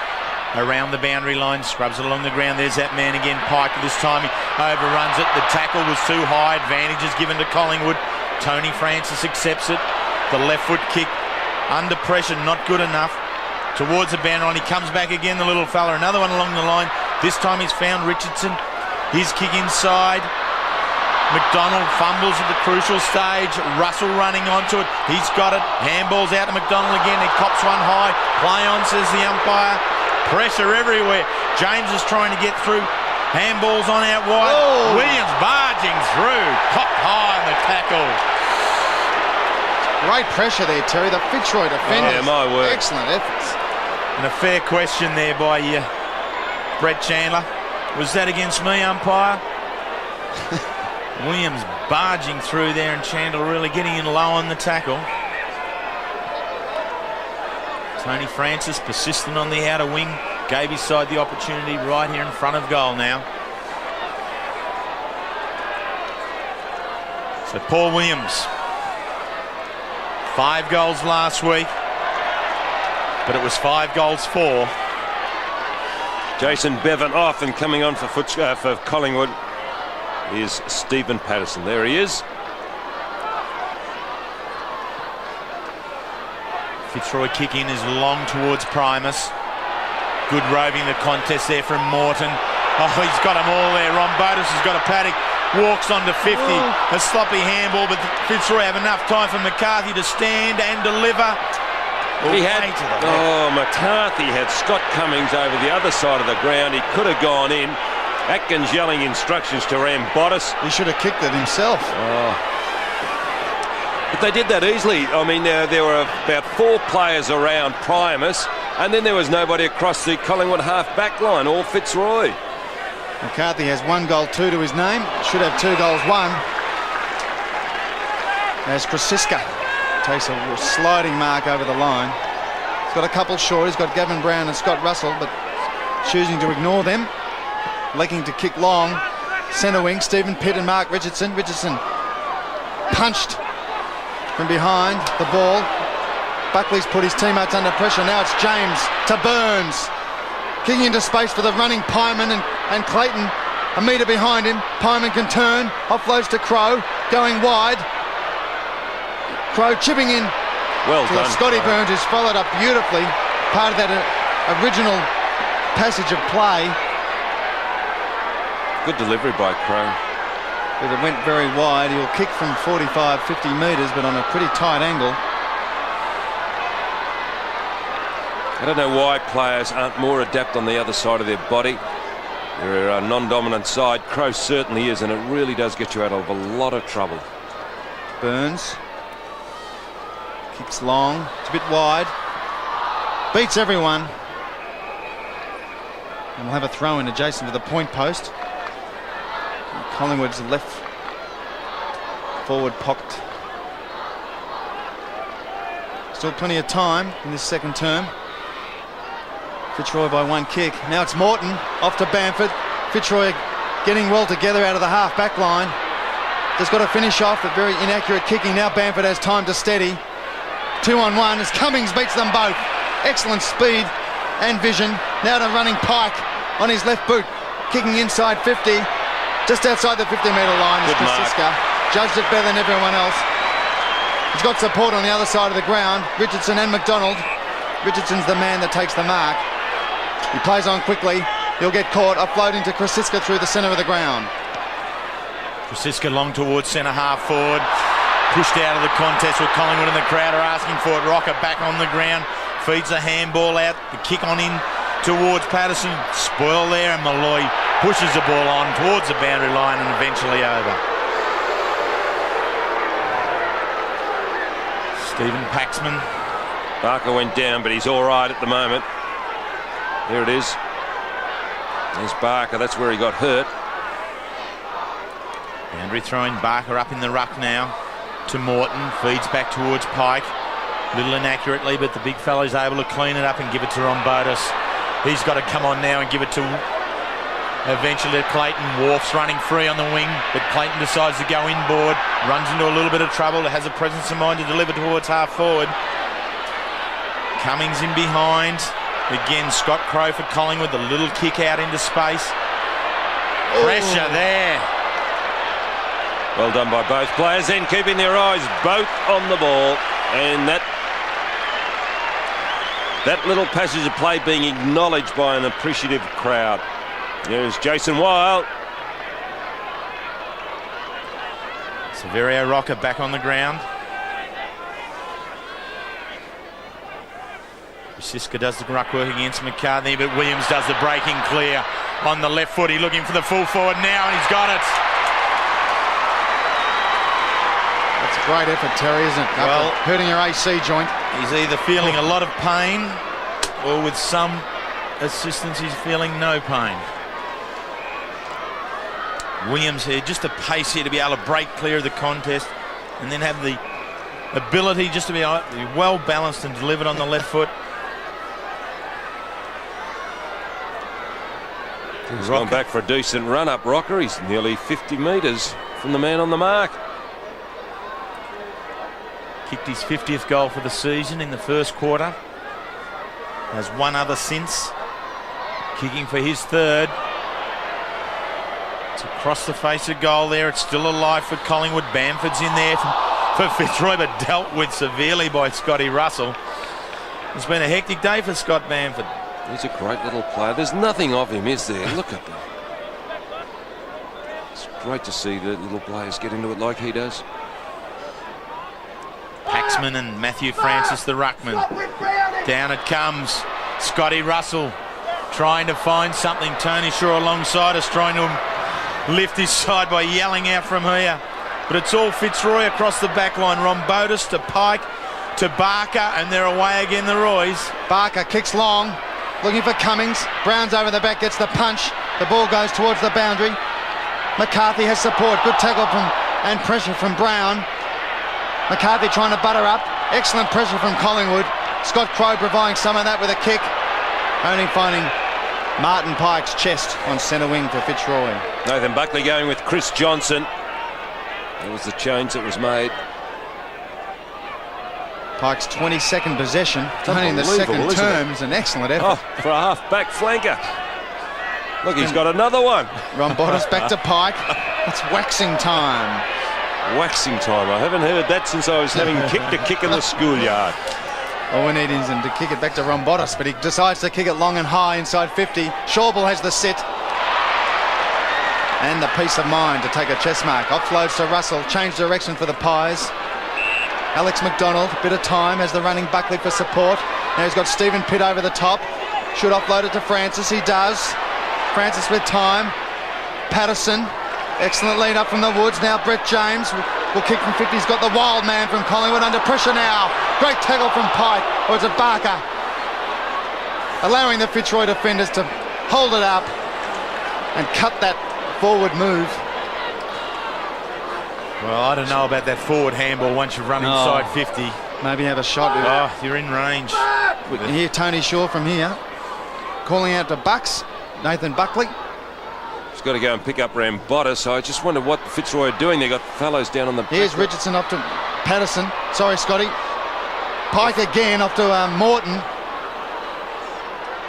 around the boundary line, scrubs it along the ground. There's that man again, Pike. This time he overruns it. The tackle was too high. Advantage is given to Collingwood. Tony Francis accepts it. The left foot kick under pressure, not good enough. Towards the boundary line, he comes back again, the little fella. Another one along the line. This time he's found Richardson. His kick inside. McDonald fumbles at the crucial stage. Russell running onto it. He's got it. Handballs out to McDonald again. He cops one high. Play on, says the umpire. Pressure everywhere. James is trying to get through. Handballs on out wide. Oh. Williams barging through. Copped high on the tackle. Great pressure there, Terry. The Fitzroy defenders. Yeah, my word. Excellent efforts. And a fair question there by Brett Chandler. Was that against me, umpire? Williams barging through there, and Chandler really getting in low on the tackle. Tony Francis persistent on the outer wing. Gave his side the opportunity right here in front of goal now. So Paul Williams, 5 goals last week. but it was 5 goals for. Jason Bevan off, and coming on for Collingwood is Stephen Patterson. There he is. Fitzroy kick in is long towards Primus. Good roving the contest there from Morton. Oh, he's got them all there. Rombotis has got a paddock. Walks on to 50. A sloppy handball, but Fitzroy have enough time for McCarthy to stand and deliver. McCarthy had Scott Cummings over the other side of the ground. He could have gone in. Atkins yelling instructions to Rambotis. He should have kicked it himself. But they did that easily. I mean, there were about 4 players around Primus, and then there was nobody across the Collingwood half-back line, all Fitzroy. McCarthy has 1 goal, 2 to his name. Should have 2 goals, 1. As Krasiska takes a sliding mark over the line. He's got a couple short. He's got Gavin Brown and Scott Russell, but choosing to ignore them. Liking to kick long. Centre wing, Stephen Pitt and Mark Richardson. Richardson punched from behind the ball. Buckley's put his teammates under pressure. Now it's James to Burns. Kicking into space for the running Pyman and Clayton. A metre behind him. Pyman can turn. Offloads to Crow. Going wide. Crow chipping in. Well done, Scotty Burns, who's followed up beautifully. Part of that original passage of play. Good delivery by Crow. But it went very wide. He'll kick from 45, 50 metres, but on a pretty tight angle. I don't know why players aren't more adept on the other side of their body. They're a non-dominant side. Crow certainly is, and it really does get you out of a lot of trouble. Burns kicks long. It's a bit wide. Beats everyone. And we'll have a throw in adjacent to the point post. Collingwood's left forward pocket. Still plenty of time in this second term. Fitzroy by 1 kick. Now it's Morton off to Bamford. Fitzroy getting well together out of the half back line. Just got to finish off, but very inaccurate kicking. Now Bamford has time to steady. 2-on-1 as Cummings beats them both. Excellent speed and vision. Now to running Pike on his left boot. Kicking inside 50. Just outside the 50-metre line is Krasiska. Judged it better than everyone else. He's got support on the other side of the ground. Richardson and McDonald. Richardson's the man that takes the mark. He plays on quickly. He'll get caught. Offloading to Krasiska through the centre of the ground. Krasiska long towards centre half forward. Pushed out of the contest with Collingwood and the crowd are asking for it. Rocker back on the ground. Feeds a handball out. The kick on in towards Patterson. Spoil there, and Malloy pushes the ball on towards the boundary line and eventually over. Stephen Paxman. Barker went down, but he's all right at the moment. There it is. There's Barker. That's where he got hurt. Boundary throwing Barker up in the ruck now to Morton. Feeds back towards Pike. A little inaccurately, but the big fellow's able to clean it up and give it to Rombotis. He's got to come on now and give it to eventually to Clayton. Wharf's running free on the wing, but Clayton decides to go inboard. Runs into a little bit of trouble. Has a presence of mind to deliver towards half forward. Cummings in behind. Again, Scott Crow for Collingwood. The little kick out into space. Pressure there. Well done by both players then, keeping their eyes both on the ball. And that little passage of play being acknowledged by an appreciative crowd. There's Jason Weil. Severio Rocker back on the ground. Siska does the ruck work against McCarthy, but Williams does the breaking clear on the left foot. He's looking for the full forward now, and he's got it. That's a great effort, Terry, isn't it? Well, hurting your AC joint. He's either feeling a lot of pain, or with some assistance, he's feeling no pain. Williams here, just a pace here to be able to break clear of the contest, and then have the ability just to be well balanced and delivered on the left foot. He's gone back for a decent run up, Rocker. He's nearly 50 metres from the man on the mark. Kicked his 50th goal for the season in the first quarter. Has one other since. Kicking for his third. It's across the face of goal there. It's still alive for Collingwood. Bamford's in there for Fitzroy, but dealt with severely by Scotty Russell. It's been a hectic day for Scott Bamford. He's a great little player. There's nothing of him, is there? Look at that. It's great to see the little players get into it like he does. Paxman and Matthew Francis, the ruckman. Down it comes. Scotty Russell trying to find something. Tony Shaw alongside us, trying to lift his side by yelling out from here. But it's all Fitzroy across the back line. Rombotis to Pike to Barker, and they're away again, the Roys. Barker kicks long, looking for Cummings. Brown's over the back, gets the punch. The ball goes towards the boundary. McCarthy has support. Good tackle and pressure from Brown. McCarthy trying to butter up. Excellent pressure from Collingwood. Scott Crowe providing some of that with a kick. Only finding Martin Pike's chest on centre wing for Fitzroy. Nathan Buckley going with Chris Johnson. That was the change that was made. Pike's 22nd possession, only in the second term, is an excellent effort. Oh, for a half-back flanker. Look, he's got another one. Rombotis back to Pike. It's waxing time. Waxing time. I haven't heard that since I was having kicked a kick in the schoolyard. All we need is him to kick it back to Rombotis, but he decides to kick it long and high inside 50. Shawball has the sit. And the peace of mind to take a chest mark. Offloads to Russell. Change direction for the Pies. Alex McDonald, bit of time, has the running Buckley for support. Now he's got Stephen Pitt over the top. Should offload it to Francis. He does. Francis with time. Patterson. Excellent lead up from the woods. Now Brett James will kick from 50. He's got the wild man from Collingwood under pressure now. Great tackle from Pike. Or is it Barker? Allowing the Fitzroy defenders to hold it up and cut that forward move. Well, I don't know about that forward handball once you've run inside 50. Maybe have a shot with Oh, you're in range. We can hear Tony Shaw from here calling out to Bucks. Nathan Buckley. He's got to go and pick up Rombotis. I just wonder what Fitzroy are doing. They've got fellows down on the... Here's Richardson off to Patterson. Sorry, Scotty. Pike again off to Morton.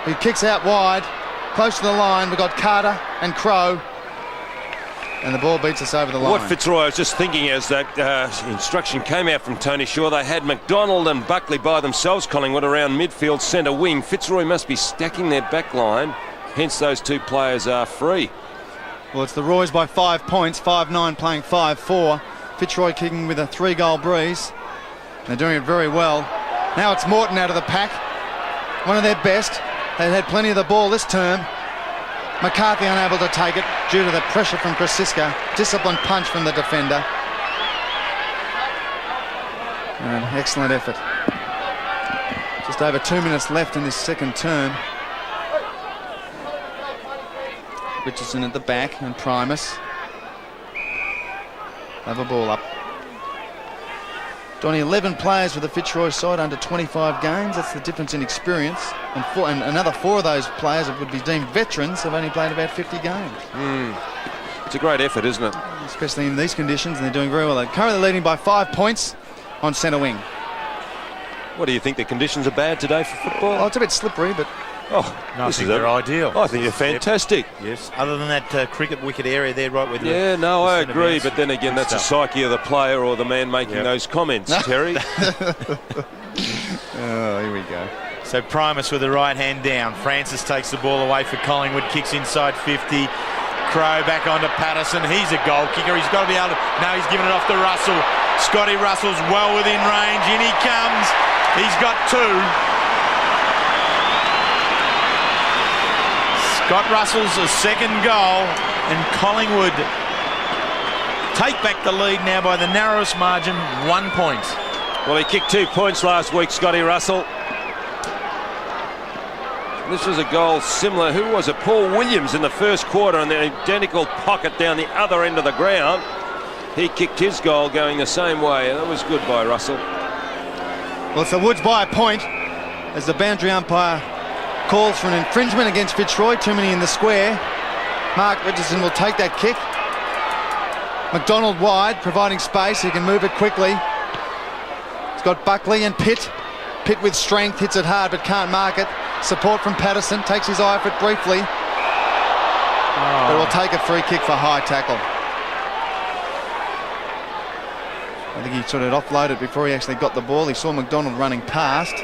He kicks out wide. Close to the line. We've got Carter and Crowe. And the ball beats us over the line. What Fitzroy, I was just thinking as that instruction came out from Tony Shaw, they had McDonald and Buckley by themselves, Collingwood, around midfield centre wing. Fitzroy must be stacking their back line, hence those two players are free. Well, it's the Roys by 5 points, 5-9 playing 5-4. Fitzroy kicking with a 3-goal breeze. They're doing it very well. Now it's Morton out of the pack. One of their best. They've had plenty of the ball this term. McCarthy unable to take it due to the pressure from Krasiska. Disciplined punch from the defender. And an excellent effort. Just over 2 minutes left in this second term. Richardson at the back and Primus. Have a ball up. Donny, 11 players for the Fitzroy side under 25 games. That's the difference in experience. And another 4 of those players that would be deemed veterans have only played about 50 games. It's a great effort, isn't it? Especially in these conditions, and they're doing very well. They're currently leading by 5 points on centre wing. What do you think? The conditions are bad today for football? Oh, it's a bit slippery, but... No, I think they're ideal. I think they're fantastic. Yes, other than that cricket wicket area there, right with the... Yeah, no, I agree, events. but then again, that's the psyche of the player or the man making those comments, Terry. Oh, here we go. So Primus with the right hand down. Francis takes the ball away for Collingwood, kicks inside 50. Crowe back onto Patterson. He's a goal kicker. He's got to be able to... No, he's giving it off to Russell. Scotty Russell's well within range. In he comes. He's got 2. Scott Russell's a second goal, and Collingwood take back the lead now by the narrowest margin, 1 point. Well, he kicked 2 points last week, Scotty Russell. This was a goal similar. Who was it? Paul Williams in the first quarter, and an identical pocket down the other end of the ground. He kicked his goal going the same way. That was good by Russell. Well, it's the Woods by a point as the boundary umpire calls for an infringement against Fitzroy. Too many in the square. Mark Richardson will take that kick. McDonald wide, providing space. He can move it quickly. He's got Buckley and Pitt. Pitt with strength, hits it hard but can't mark it. Support from Patterson. Takes his eye off it briefly. But will take a free kick for high tackle. I think he sort of offloaded before he actually got the ball. He saw McDonald running past.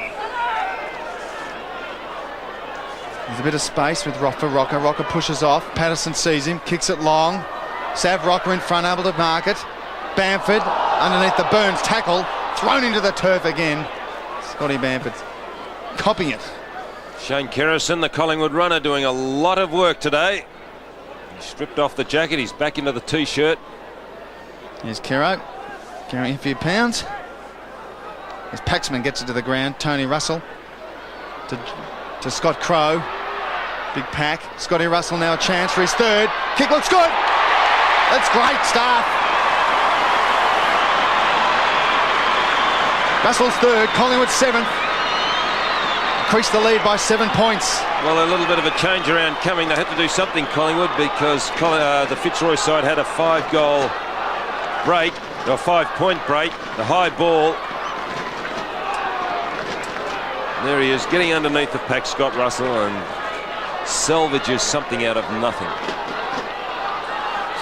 There's a bit of space with Rocker. Rocker pushes off. Patterson sees him, kicks it long. Sav Rocker in front, able to mark it. Bamford underneath the Burns tackle. Thrown into the turf again. Scotty Bamford copying it. Shane Kerrison, the Collingwood runner, doing a lot of work today. He stripped off the jacket. He's back into the t-shirt. Here's Kerro. Carrying a few pounds. As Paxman gets it to the ground, Tony Russell to Scott Crow. Big pack. Scotty Russell now a chance for his third. Kick looks good. That's great stuff. Russell's third, Collingwood seventh. Increased the lead by 7 points. Well, a little bit of a change around coming. They had to do something, Collingwood, because the Fitzroy side had a 5-goal break. A 5-point break, the high ball. There he is, getting underneath the pack, Scott Russell, and salvages something out of nothing.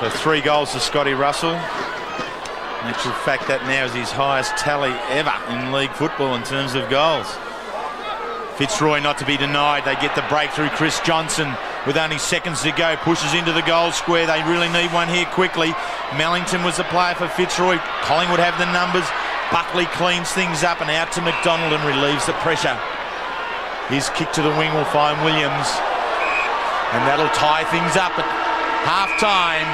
So 3 goals to Scotty Russell. In actual fact, that now is his highest tally ever in league football in terms of goals. Fitzroy not to be denied. They get the breakthrough. Chris Johnson with only seconds to go pushes into the goal square. They really need one here quickly. Mellington was the player for Fitzroy. Collingwood have the numbers. Buckley cleans things up and out to McDonald and relieves the pressure. His kick to the wing will find Williams, and that'll tie things up at half-time.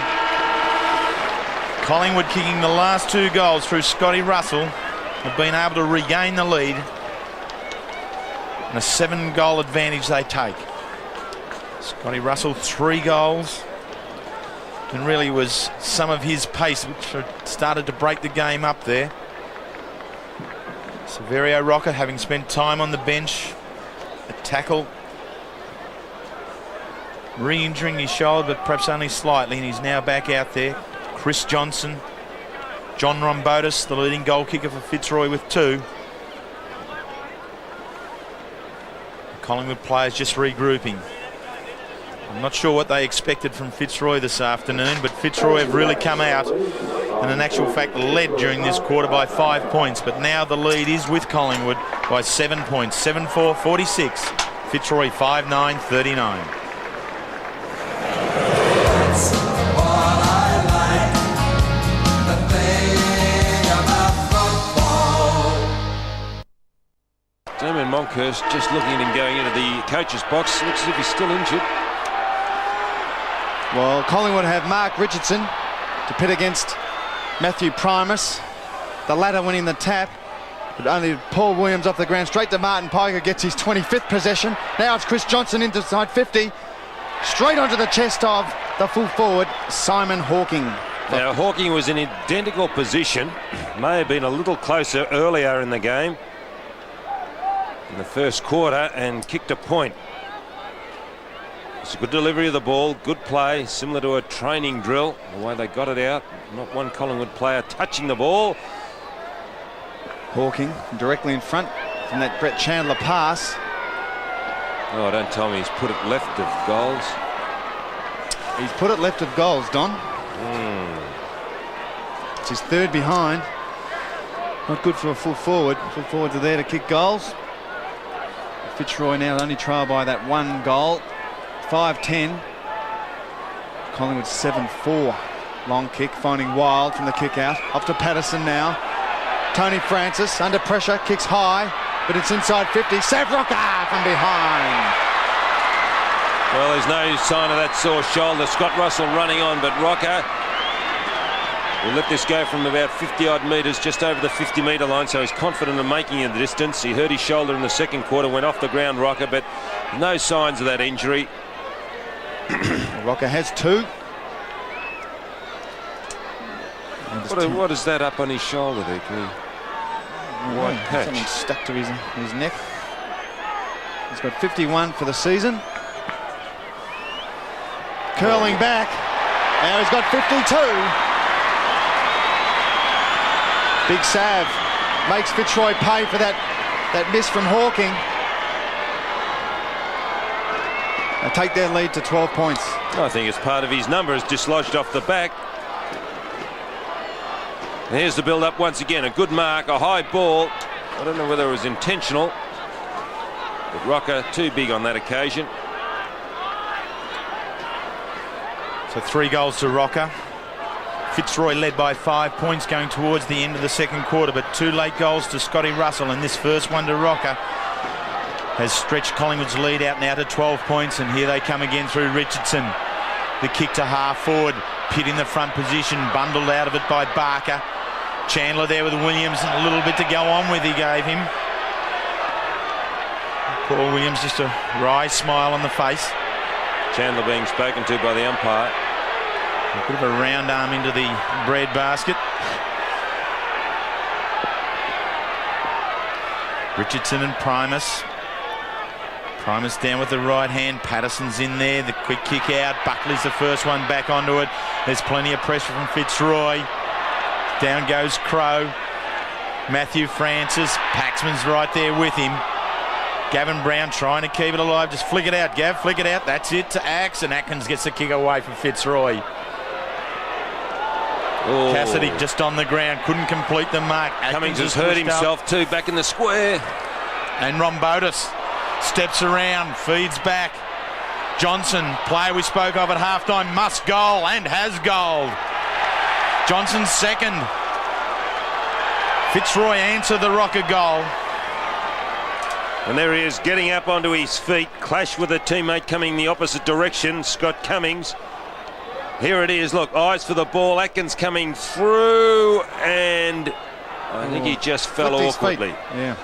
Collingwood kicking the last 2 goals through Scotty Russell have been able to regain the lead. And a 7-goal advantage they take. Scotty Russell 3 goals, and really was some of his pace which started to break the game up there. Severio Rocker, having spent time on the bench, a tackle, re-injuring his shoulder, but perhaps only slightly, and he's now back out there. Chris Johnson, John Rombotis, the leading goal kicker for Fitzroy, with 2. Collingwood players just regrouping. I'm not sure what they expected from Fitzroy this afternoon, but Fitzroy have really come out and in actual fact led during this quarter by 5 points, but now the lead is with Collingwood by 7 points. 7-4-46. Fitzroy 5-9-39. Damon Monkhurst just looking at him going into the coach's box. Looks as if he's still injured. Well, Collingwood have Mark Richardson to pit against Matthew Primus. The latter winning the tap, but only Paul Williams off the ground. Straight to Martin Piker, gets his 25th possession. Now it's Chris Johnson inside 50. Straight onto the chest of the full forward, Simon Hawking. Now, Hawking was in identical position. May have been a little closer earlier in the game, in the first quarter, and kicked a point. It's a good delivery of the ball, good play, similar to a training drill, the way they got it out. Not one Collingwood player touching the ball. Hawking directly in front from that Brett Chandler pass. Oh, don't tell me he's put it left of goals. He's put it left of goals, Don. It's his 3rd behind. Not good for a full forward. Full forwards are there to kick goals. Fitzroy now only trail by that 1 goal. 5-10. Collingwood 7-4. Long kick, finding Wild from the kick out. Off to Patterson now. Tony Francis under pressure, kicks high, but it's inside 50. Sav Rocker from behind. Well, there's no sign of that sore shoulder. Scott Russell running on, but Rocker will let this go from about 50-odd metres, just over the 50-metre line, so he's confident of making it the distance. He hurt his shoulder in the second quarter, went off the ground, Rocker, but no signs of that injury. Rocker has 2. What is that up on his shoulder there? White patch. Something stuck to his neck. He's got 51 for the season. Curling back. Now he's got 52. Big Sav makes Fitzroy pay for that miss from Hawking. take their lead to 12 points. I think it's part of his numbers dislodged off the back. Here's the build-up once again. A good mark, a high ball. I don't know whether it was intentional, but Rocker too big on that occasion. So 3 goals to Rocker. Fitzroy led by 5 points going towards the end of the second quarter, but 2 late goals to Scotty Russell, and this first one to Rocker has stretched Collingwood's lead out now to 12 points, and here they come again through Richardson. The kick to half forward, Pitt in the front position, bundled out of it by Barker. Chandler there with Williams, and a little bit to go on with he gave him. Poor Williams, just a wry smile on the face. Chandler being spoken to by the umpire. A bit of a round arm into the bread basket. Richardson and Primus. Primus down with the right hand. Patterson's in there. The quick kick out. Buckley's the first one back onto it. There's plenty of pressure from Fitzroy. Down goes Crow. Matthew Francis. Paxman's right there with him. Gavin Brown trying to keep it alive. Just flick it out, Gav. Flick it out. That's it to Axe. And Atkins gets the kick away from Fitzroy. Oh. Cassidy just on the ground. Couldn't complete the mark. Cummings has hurt himself too back in the square. And Rombotis steps around, feeds back. Johnson, player we spoke of at halftime, must goal and has goal. Johnson's second. Fitzroy answered the Rocker goal. And there he is, getting up onto his feet. Clash with a teammate coming the opposite direction, Scott Cummings. Here it is, look, eyes for the ball. Atkins coming through, and I think he just fell awkwardly. Yeah.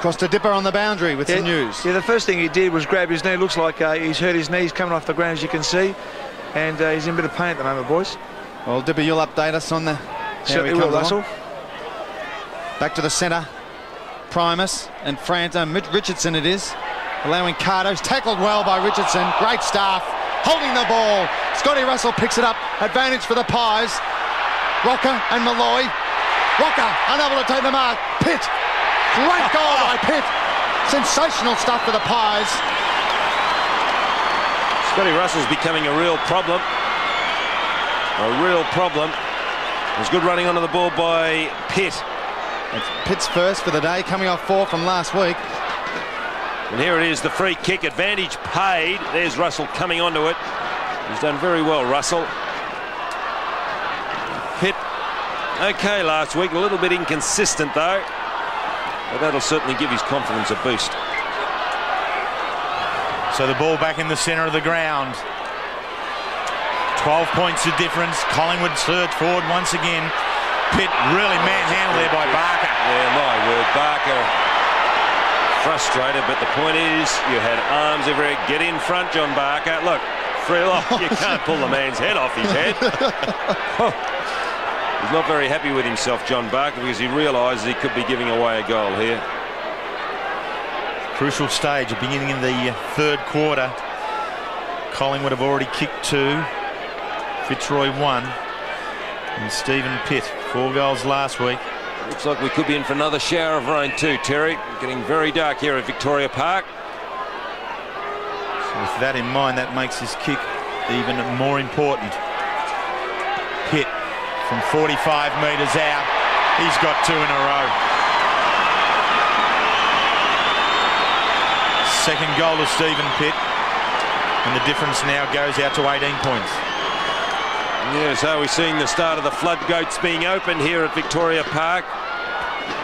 Crossed a dipper on the boundary with some news. Yeah, the first thing he did was grab his knee. Looks like he's hurt his knees coming off the ground, as you can see. And he's in a bit of pain at the moment, boys. Well, Dipper, you'll update us on the... Certainly will, Russell. Back to the centre. Primus and Richardson it is. Allowing Cardo's tackled well by Richardson. Great staff. Holding the ball. Scotty Russell picks it up. Advantage for the Pies. Rocker and Malloy. Rocker unable to take the mark. Pitt. Great goal by Pitt. Sensational stuff for the Pies. Scotty Russell's becoming a real problem. A real problem. There's good running onto the ball by Pitt. It's Pitt's first for the day, coming off 4 from last week. And here it is, the free kick. Advantage paid. There's Russell coming onto it. He's done very well, Russell. Pitt, okay last week. A little bit inconsistent, though. But that'll certainly give his confidence a boost. So the ball back in the centre of the ground. 12 points of difference. Collingwood surge forward once again. Pitt really manhandled there by Barker. Yeah, my word, Barker frustrated, but the point is you had arms everywhere. Get in front, John Barker. Look, free lock. You can't pull the man's head off his head. He's not very happy with himself, John Barker, because he realises he could be giving away a goal here. Crucial stage, beginning in the third quarter. Collingwood have already kicked 2. Fitzroy 1. And Stephen Pitt, 4 goals last week. Looks like we could be in for another shower of rain too, Terry. Getting very dark here at Victoria Park. So with that in mind, that makes this kick even more important. Pitt from 45 metres out. He's got 2 in a row. Second goal to Stephen Pitt. And the difference now goes out to 18 points. Yeah, so we're seeing the start of the floodgates being opened here at Victoria Park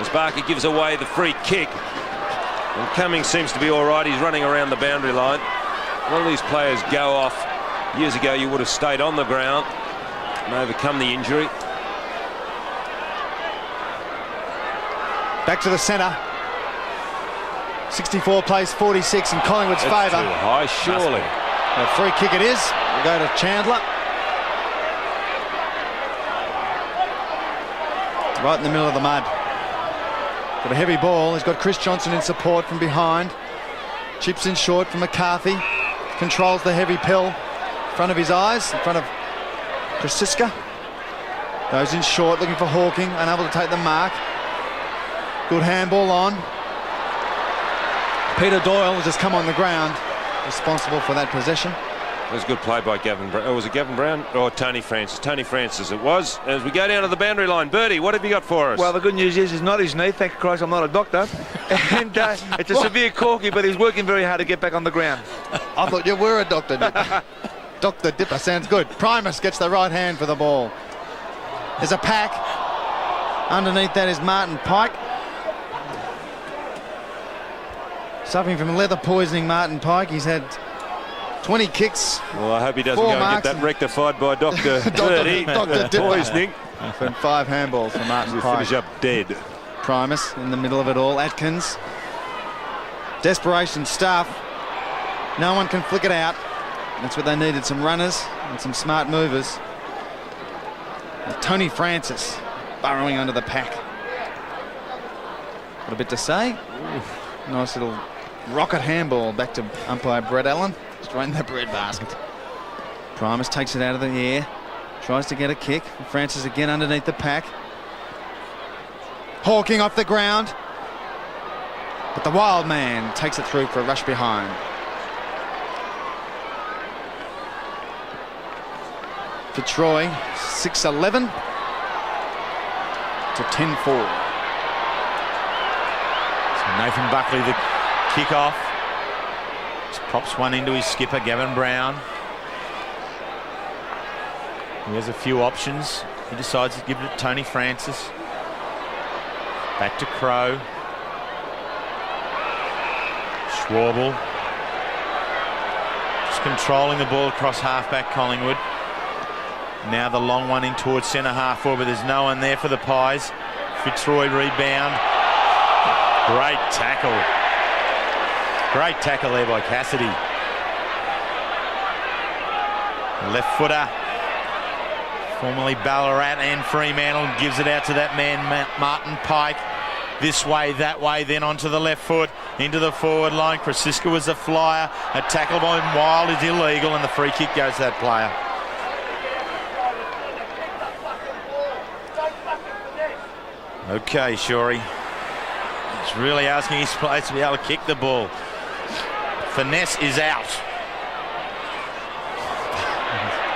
as Barker gives away the free kick. And Cummings seems to be all right. He's running around the boundary line. One of these players go off. Years ago, you would have stayed on the ground and overcome the injury. Back to the centre. 64 plays 46 in Collingwood's favour. Too high, surely. A free kick it is. We'll go to Chandler. Right in the middle of the mud. Got a heavy ball. He's got Chris Johnson in support from behind. Chips in short from McCarthy. Controls the heavy pill in front of his eyes, in front of Krasiska. Goes in short, looking for Hawking. Unable to take the mark. Good handball on. Peter Doyle has just come on the ground, responsible for that possession. It was a good play by Gavin Brown. Oh, was it Gavin Brown? Or Tony Francis? Tony Francis it was. As we go down to the boundary line. Bertie, what have you got for us? Well, the good news is he's not his knee. Thank Christ I'm not a doctor. And it's a severe corky, but he's working very hard to get back on the ground. I thought you were a doctor, Dipper. Dr. Dipper sounds good. Primus gets the right hand for the ball. There's a pack. Underneath that is Martin Pike. Suffering from leather poisoning, Martin Pike. He's had 20 kicks. Well, I hope he doesn't go and get that rectified by Dr. Bertie. Dr. Dipper. Poisoning. And 5 handballs for Martin Pike. Finish up dead. Primus in the middle of it all. Atkins. Desperation stuff. No one can flick it out. That's what they needed, some runners and some smart movers. And Tony Francis burrowing under the pack. Got a bit to say. Nice little rocket handball back to umpire Brett Allen. Straight in the bread basket. Primus takes it out of the air. Tries to get a kick. Francis again underneath the pack. Hawking off the ground. But the wild man takes it through for a rush behind. Fitzroy, 6-11 to 10-4. Nathan Buckley, the kick-off. Just pops one into his skipper, Gavin Brown. He has a few options. He decides to give it to Tony Francis. Back to Crow. Schwabel. Just controlling the ball across halfback Collingwood. Now the long one in towards centre half forward, but there's no one there for the Pies. Fitzroy rebound. Great tackle. Great tackle there by Cassidy. Left footer. Formerly Ballarat and Fremantle gives it out to that man Martin Pike. This way, that way, then onto the left foot, into the forward line. Krasiska was the flyer. A tackle by Wild is illegal and the free kick goes to that player. Okay, Shorey. He's really asking his players to be able to kick the ball. Finesse is out.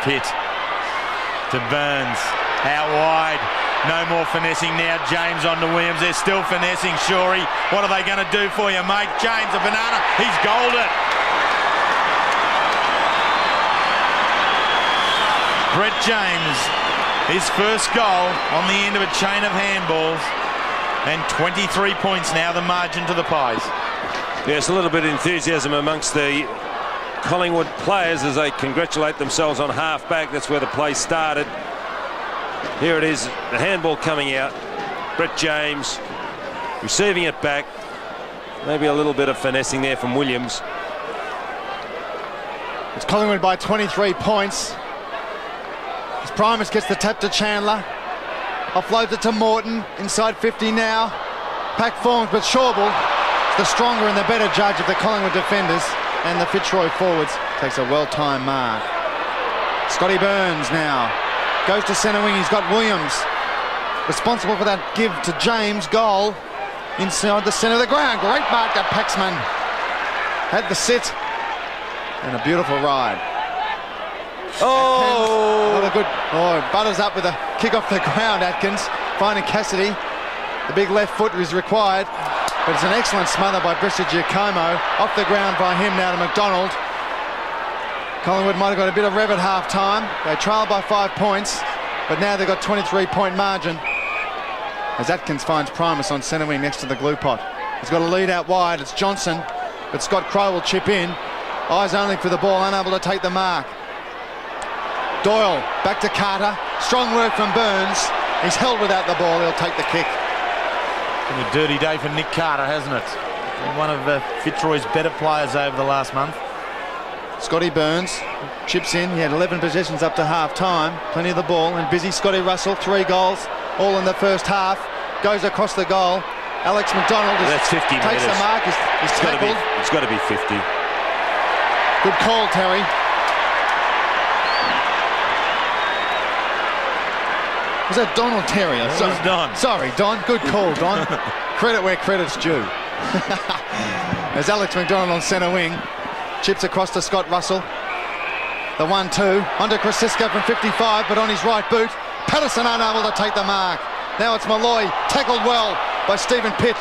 Pitt to Burns. Out wide. No more finessing now. James on to Williams. They're still finessing, Shorey. What are they going to do for you, mate? James, a banana. He's goaled it. Brett James, his first goal on the end of a chain of handballs. And 23 points now, the margin to the Pies. Yes, a little bit of enthusiasm amongst the Collingwood players as they congratulate themselves on half-back. That's where the play started. Here it is, the handball coming out. Brett James receiving it back. Maybe a little bit of finessing there from Williams. It's Collingwood by 23 points. As Primus gets the tap to Chandler. Offloads it to Morton. Inside 50 now. Pack forms, but Schwabel is the stronger and the better judge of the Collingwood defenders. And the Fitzroy forwards takes a well-timed mark. Scotty Burns now goes to centre wing. He's got Williams responsible for that give to James. Goal inside the centre of the ground. Great mark to Paxman. Had the sit and a beautiful ride. Oh! Not a good. Oh, butters up with a kick off the ground. Atkins finding Cassidy. The big left foot is required, but it's an excellent smother by Bristol Giacomo. Off the ground by him now to McDonald. Collingwood might have got a bit of rev at half time. They trailed by 5 points, but now they've got 23-point margin. As Atkins finds Primus on centre wing next to the glue pot. He's got a lead out wide. It's Johnson, but Scott Crow will chip in. Eyes only for the ball, unable to take the mark. Doyle back to Carter. Strong work from Burns. He's held without the ball. He'll take the kick. Been a dirty day for Nick Carter, hasn't it? Been one of Fitzroy's better players over the last month. Scotty Burns chips in. He had 11 possessions up to half time. Plenty of the ball and busy. Scotty Russell, 3 goals, all in the first half. Goes across the goal. Alex McDonald That's 50 takes metres. the mark. He's tackled. It's got to be 50. Good call, Terry. Was that Don or Terry? That was Don. Sorry, Don. Good call, Don. Credit where credit's due. There's Alex McDonald on centre wing. Chips across to Scott Russell. The 1-2. Onto Krasiska from 55, but on his right boot. Patterson unable to take the mark. Now it's Malloy. Tackled well by Stephen Pitt.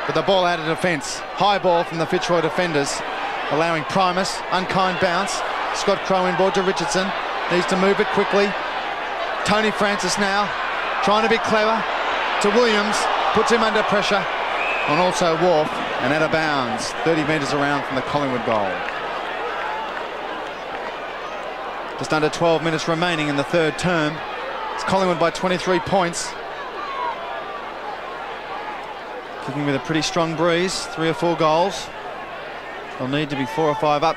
But the ball out of defence. High ball from the Fitzroy defenders, allowing Primus. Unkind bounce. Scott Crow inboard to Richardson. Needs to move it quickly. Tony Francis now trying to be clever to Williams. Puts him under pressure. And also Wharf, and out of bounds, 30 metres around from the Collingwood goal. Just under 12 minutes remaining in the third term. It's Collingwood by 23 points. Kicking with a pretty strong breeze, 3 or 4 goals. They'll need to be 4 or 5 up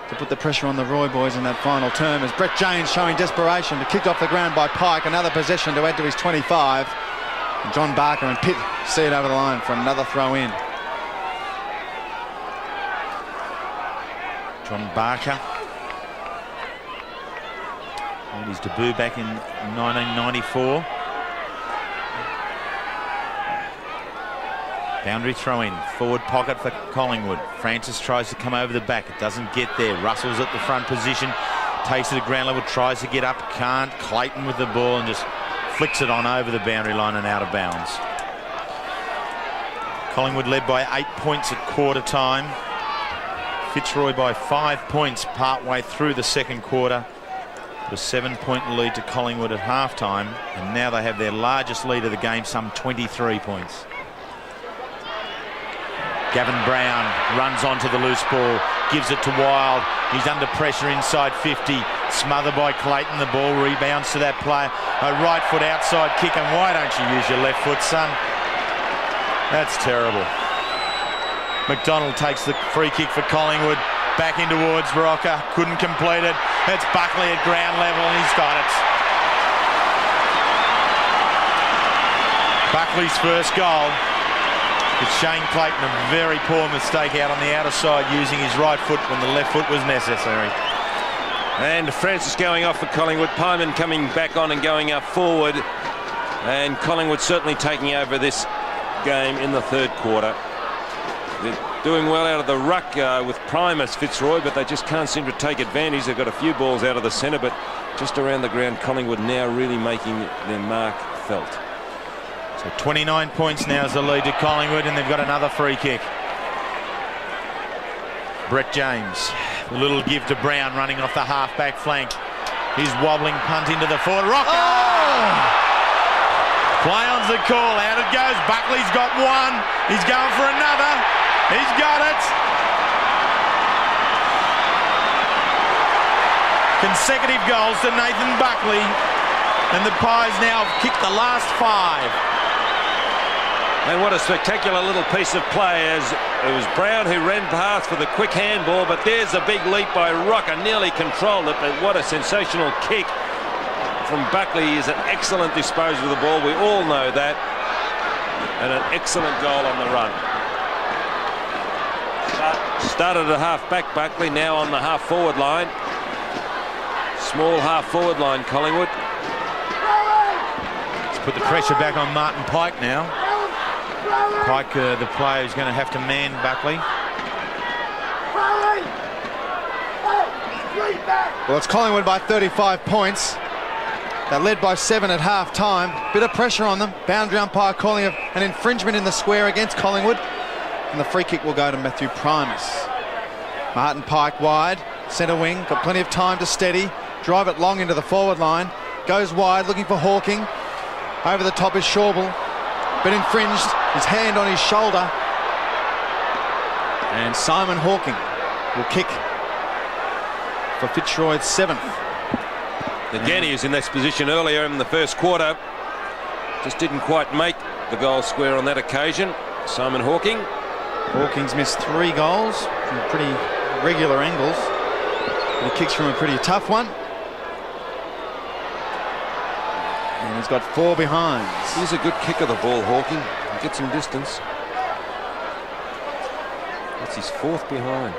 to put the pressure on the Roy boys in that final term, as Brett James showing desperation, but kicked off the ground by Pike. Another possession to add to his 25. And John Barker and Pitt see it over the line for another throw in. John Barker made his debut back in 1994. Boundary throw in, forward pocket for Collingwood. Francis tries to come over the back, it doesn't get there. Russell's at the front position, takes it at ground level, tries to get up, can't. Clayton with the ball and just flicks it on over the boundary line and out of bounds. Collingwood led by 8 points at quarter time. Fitzroy by 5 points partway through the second quarter. A 7-point lead to Collingwood at half time, and now they have their largest lead of the game, some 23 points. Gavin Brown runs onto the loose ball, gives it to Wild. He's under pressure inside 50, smothered by Clayton. The ball rebounds to that player. A right foot outside kick, and why don't you use your left foot, son? That's terrible. McDonald takes the free kick for Collingwood. Back in towards Rocker, couldn't complete it. It's Buckley at ground level, and he's got it. Buckley's first goal. It's Shane Clayton, a very poor mistake out on the outer side, using his right foot when the left foot was necessary. And Francis going off for Collingwood. Pyman coming back on and going up forward. And Collingwood certainly taking over this game in the third quarter. They're doing well out of the ruck with Primus, Fitzroy, but they just can't seem to take advantage. They've got a few balls out of the centre, but just around the ground, Collingwood now really making their mark felt. So 29 points now as the lead to Collingwood, and they've got another free kick. Brett James, a little give to Brown running off the half-back flank. He's wobbling punt into the forward. Rocker! Oh! Play on's the call. Out it goes. Buckley's got one. He's going for another. He's got it. Consecutive goals to Nathan Buckley, and the Pies now have kicked the last 5. And what a spectacular little piece of play, as it was Brown who ran past for the quick handball, but there's a big leap by Rocker, nearly controlled it, but what a sensational kick from Buckley. Is an excellent disposal of the ball, we all know that, and an excellent goal on the run. Started at half-back Buckley, now on the half-forward line. Small half-forward line, Collingwood. Let's put the pressure back on Martin Pike now. Pike, the player who's going to have to man Buckley. Well, it's Collingwood by 35 points. They're led by 7 at half time. Bit of pressure on them. Boundary umpire calling an infringement in the square against Collingwood. And the free kick will go to Matthew Primus. Martin Pike wide, centre wing, got plenty of time to steady. Drive it long into the forward line. Goes wide, looking for Hawking. Over the top is Schauble. But infringed, his hand on his shoulder. And Simon Hawking will kick for Fitzroy's 7th. Again, he was in this position earlier in the first quarter. Just didn't quite make the goal square on that occasion. Simon Hawking. Hawking's missed 3 goals from pretty regular angles. But he kicks from a pretty tough one. And he's got 4 behinds. He's a good kick of the ball, Hawking. He gets some distance. That's his 4th behind.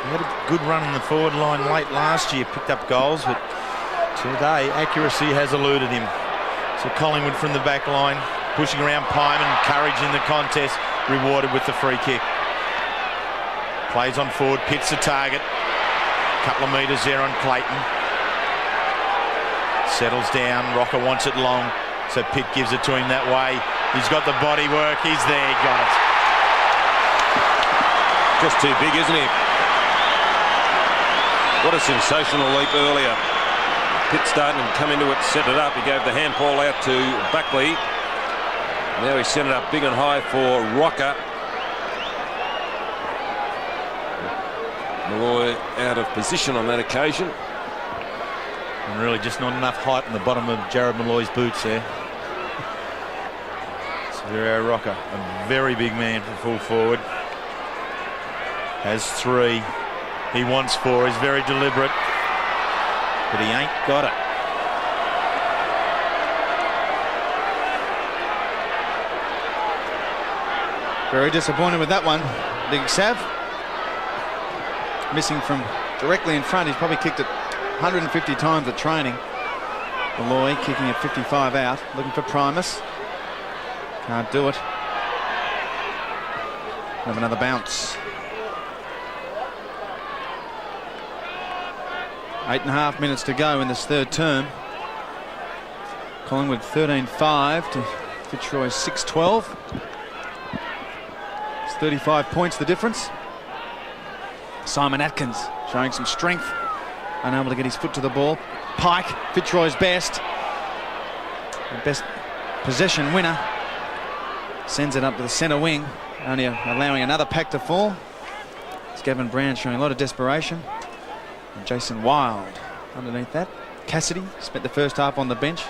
He had a good run in the forward line late last year, picked up goals, but today accuracy has eluded him. So Collingwood from the back line, pushing around Pyman, courage in the contest, rewarded with the free kick. Plays on forward, pits the target. Couple of metres there on Clayton. Settles down, Rocker wants it long, so Pitt gives it to him that way. He's got the body work, he's there, got it. Just too big, isn't he? What a sensational leap earlier. Pitt starting to come into it, set it up. He gave the handball out to Buckley. Now he sent it up big and high for Rocker. Malloy out of position on that occasion. And really just not enough height in the bottom of Jared Malloy's boots there. Severo Rocker, a very big man for full forward. Has 3. He wants 4. He's very deliberate. But he ain't got it. Very disappointed with that one. Big Sav. Missing from directly in front. He's probably kicked it 150 times at training. Malloy kicking at 55 out. Looking for Primus. Can't do it. Have another bounce. 8.5 minutes to go in this third term. Collingwood 13-5 to Fitzroy 6-12. It's 35 points the difference. Simon Atkins showing some strength, unable to get his foot to the ball. Pike, Fitzroy's best possession winner, sends it up to the centre wing, only allowing another pack to fall. It's Gavin Brown showing a lot of desperation. And Jason Wild underneath that. Cassidy spent the first half on the bench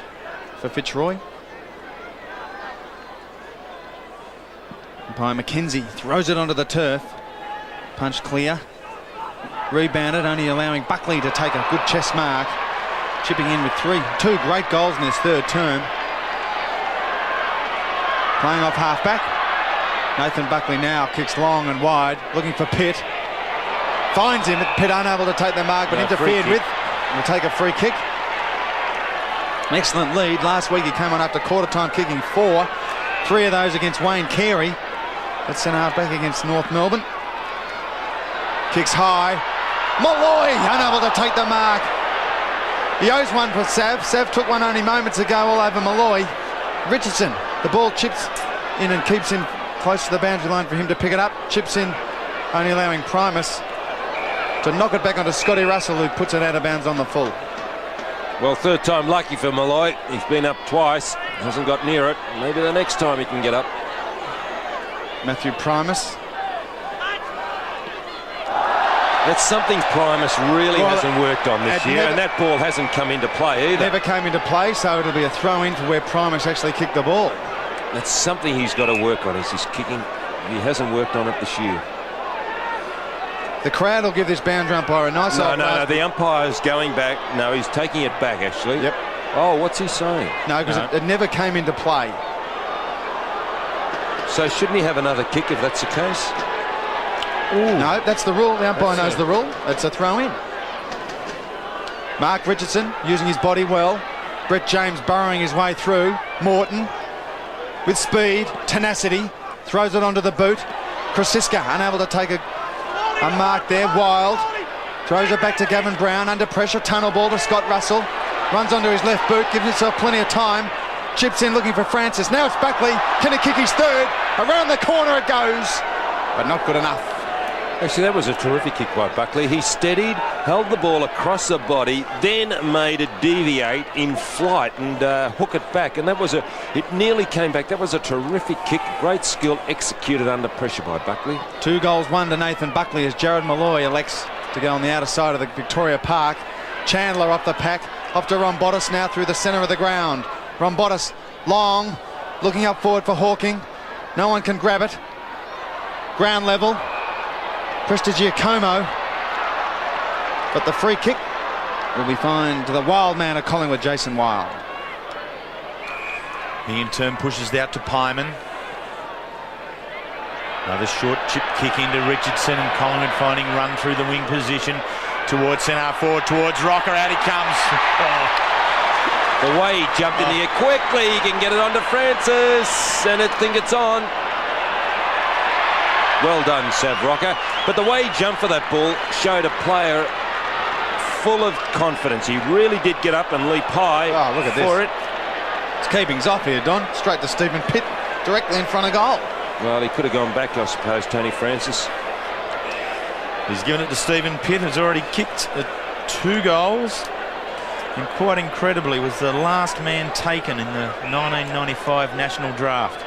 for Fitzroy. Umpire McKenzie throws it onto the turf. Punched clear. Rebounded, only allowing Buckley to take a good chest mark. Chipping in with 2 great goals in this third term. Playing off half-back. Nathan Buckley now kicks long and wide, looking for Pitt. Finds him, Pitt unable to take the mark, but interfered with. Will take a free kick. An excellent lead. Last week he came on after quarter time kicking 4. 3 of those against Wayne Carey. That's centre half back against North Melbourne. Kicks high. Malloy unable to take the mark. He owes one for Sav. Sav took one only moments ago all over Malloy. Richardson, the ball chips in and keeps him close to the boundary line for him to pick it up. Chips in, only allowing Primus to knock it back onto Scotty Russell, who puts it out of bounds on the full. Well, third time lucky for Malloy. He's been up twice, hasn't got near it. Maybe the next time he can get up. Matthew Primus. That's something Primus really hasn't worked on this year, and that ball hasn't come into play either. Never came into play, so it'll be a throw-in for where Primus actually kicked the ball. That's something he's got to work on, is his kicking. He hasn't worked on it this year. The crowd will give this boundary umpire a nice No, the umpire's going back. No, he's taking it back, actually. Yep. Oh, what's he saying? No, because it never came into play. So shouldn't he have another kick if that's the case? Ooh. No, that's the rule. The umpire knows the rule. It's a throw-in. Mark Richardson using his body well. Brett James burrowing his way through. Morton with speed, tenacity, throws it onto the boot. Krasiska unable to take a mark there. Wild throws it back to Gavin Brown under pressure. Tunnel ball to Scott Russell. Runs onto his left boot, gives himself plenty of time. Chips in looking for Francis. Now it's Buckley. Can he kick his third? Around the corner it goes, but not good enough. Actually, that was a terrific kick by Buckley. He steadied, held the ball across the body, then made it deviate in flight and hook it back. And it nearly came back. That was a terrific kick. Great skill executed under pressure by Buckley. 2 goals, 1 to Nathan Buckley as Jared Malloy elects to go on the outer side of the Victoria Park. Chandler off the pack, off to Rombotis now through the centre of the ground. Rombotis long, looking up forward for Hawking. No one can grab it. Ground level. Prestigiacomo, but the free kick will be fined to the wild man of Collingwood, Jason Wild. He in turn pushes it out to Pyman. Another short chip kick into Richardson, and Collingwood finding run through the wing position towards centre forward, towards Rocker. Out he comes. The way he jumped in the air quickly, he can get it onto Francis, and I think it's on. Well done, Sav Rocker. But the way he jumped for that ball showed a player full of confidence. He really did get up and leap high look at for this. it. It's keepings off here, Don. Straight to Stephen Pitt, directly in front of goal. Well, he could have gone back, I suppose, Tony Francis. He's given it to Stephen Pitt, who's already kicked 2 goals. And quite incredibly, was the last man taken in the 1995 National Draft.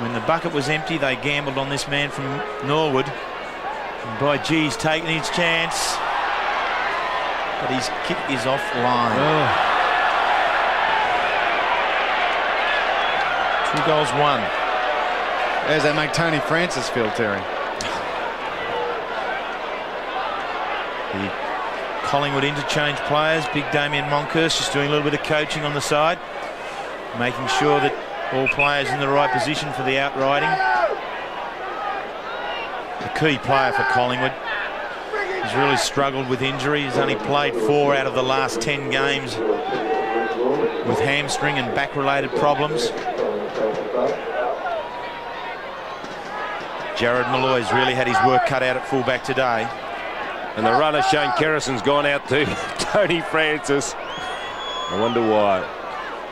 When the bucket was empty, they gambled on this man from Norwood. And by G, he's taken his chance. But his kick is offline. 2 goals, 1. How does that make Tony Francis feel, Terry? The Collingwood interchange players, big Damien Monkhurst just doing a little bit of coaching on the side, making sure that all players in the right position for the outriding. A key player for Collingwood. He's really struggled with injury. He's only played 4 out of the last 10 games with hamstring and back-related problems. Jared Malloy's really had his work cut out at fullback today. And the runner, Shane Kerrison's gone out to Tony Francis. I wonder why.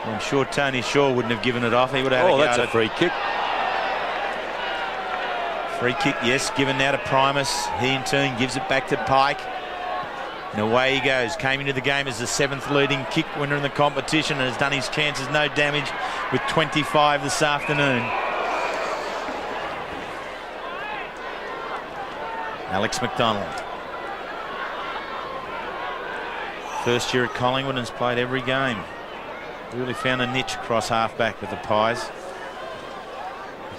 I'm sure Tony Shaw wouldn't have given it off. He would have had a go that's a free kick. Free kick, yes, given now to Primus. He in turn gives it back to Pike. And away he goes. Came into the game as the 7th leading kick winner in the competition and has done his chances no damage with 25 this afternoon. Alex McDonald. First year at Collingwood and has played every game. Really found a niche across halfback with the Pies.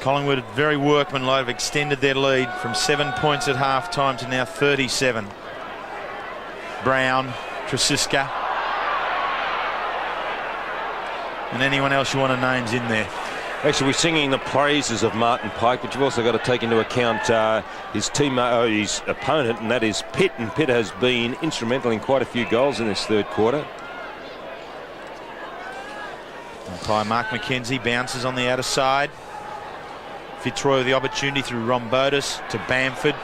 Collingwood, very workmanlike, have extended their lead from 7 points at half time to now 37. Brown, Trasiska, and anyone else you want to name's in there. Actually, we're singing the praises of Martin Pike, but you've also got to take into account his his opponent, and that is Pitt. And Pitt has been instrumental in quite a few goals in this 3rd quarter. Umpire Mark McKenzie bounces on the outer side. Fitzroy with the opportunity through Rombotis to Bamford.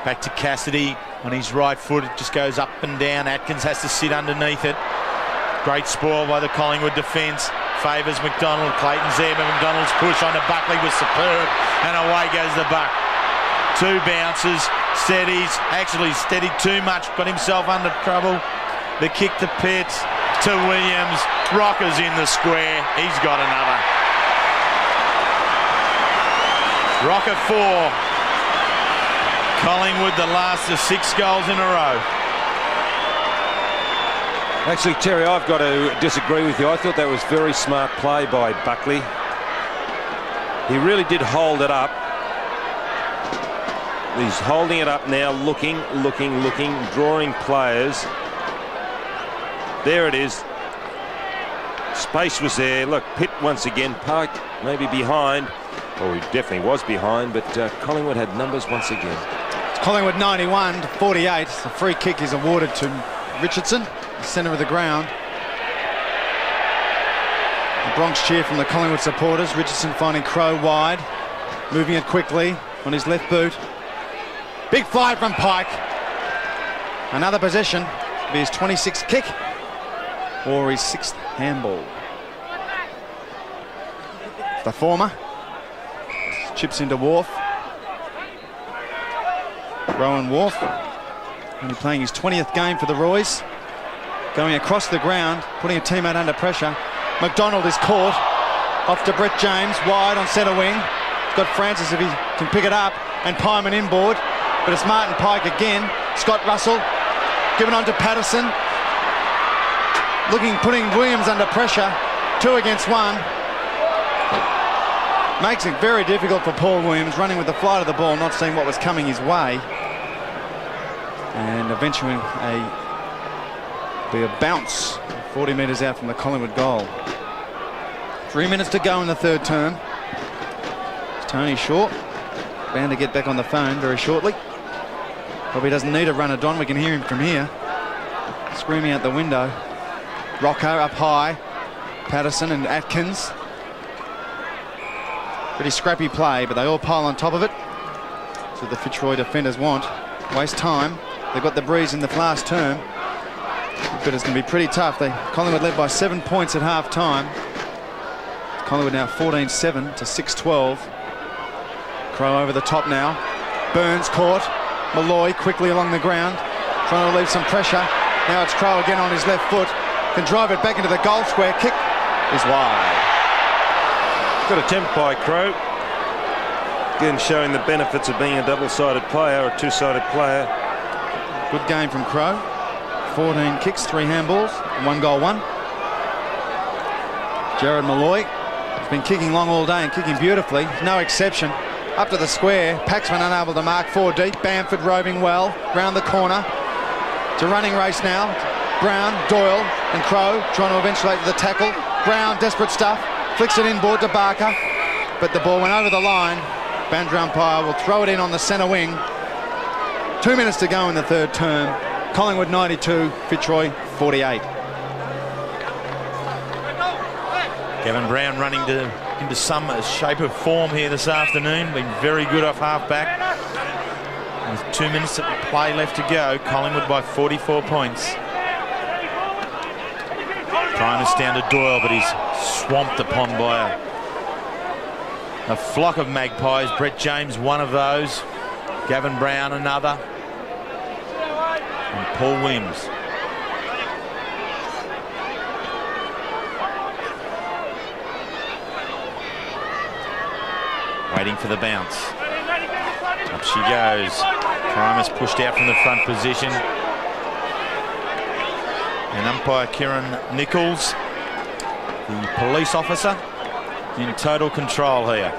Back to Cassidy on his right foot. It just goes up and down. Atkins has to sit underneath it. Great spoil by the Collingwood defence. Favours McDonald. Clayton's there, but McDonald's push onto Buckley was superb. And away goes the buck. 2 bounces. Steadies. Actually steadied too much. Got himself under trouble. The kick to Pitts. To Williams. Rocker's in the square. He's got another. Rocker 4. Collingwood the last of 6 goals in a row. Actually, Terry, I've got to disagree with you. I thought that was very smart play by Buckley. He really did hold it up. He's holding it up now, looking, drawing players. There it is. Space was there. Look, Pitt once again, Park maybe behind. Well, he definitely was behind, but Collingwood had numbers once again. It's Collingwood 91 to 48. The free kick is awarded to Richardson, the centre of the ground. The Bronx cheer from the Collingwood supporters. Richardson finding Crow wide, moving it quickly on his left boot. Big fly from Pike. Another possession. It'll be his 26th kick or his 6th handball. The former chips into Wharf. Rowan Wharf, only playing his 20th game for the Roys. Going across the ground, putting a teammate under pressure. McDonald is caught. Off to Brett James, wide on centre wing. He's got Francis if he can pick it up, and Pyman inboard. But it's Martin Pike again. Scott Russell given on to Patterson. Putting Williams under pressure. 2 against 1. Makes it very difficult for Paul Williams, running with the flight of the ball, not seeing what was coming his way. And eventually be a bounce 40 metres out from the Collingwood goal. 3 minutes to go in the 3rd term. It's Tony Shaw, bound to get back on the phone very shortly. Probably doesn't need a runner, Don. We can hear him from here, screaming out the window. Rocco up high. Patterson and Atkins. Pretty scrappy play, but they all pile on top of it. That's what the Fitzroy defenders want. Waste time. They've got the breeze in the last term, but it's going to be pretty tough. Collingwood led by 7 points at half time. Collingwood now 14-7 to 6-12. Crow over the top now. Burns caught. Malloy quickly along the ground, trying to relieve some pressure. Now it's Crow again on his left foot. Can drive it back into the goal square. Kick is wide. Good attempt by Crow. Again, showing the benefits of being a double-sided player or a two-sided player. Good game from Crow. 14 kicks, 3 handballs, 1 goal, 1. Jared Malloy has been kicking long all day and kicking beautifully. No exception. Up to the square. Paxman unable to mark 4 deep. Bamford roving well. Round the corner. It's a running race now. Brown, Doyle and Crow trying to eventuate the tackle. Brown, desperate stuff. Flicks it inboard to Barker. But the ball went over the line. Boundary umpire will throw it in on the centre wing. 2 minutes to go in the third term. Collingwood 92, Fitzroy 48. Gavin Brown running into some shape of form here this afternoon. Been very good off half-back. With 2 minutes of play left to go, Collingwood by 44 points. Primus down to Doyle, but he's swamped upon by a flock of magpies. Brett James, one of those. Gavin Brown, another. And Paul Williams. Waiting for the bounce. Up she goes. Primus pushed out from the front position. And umpire Kieran Nichols, the police officer, in total control here.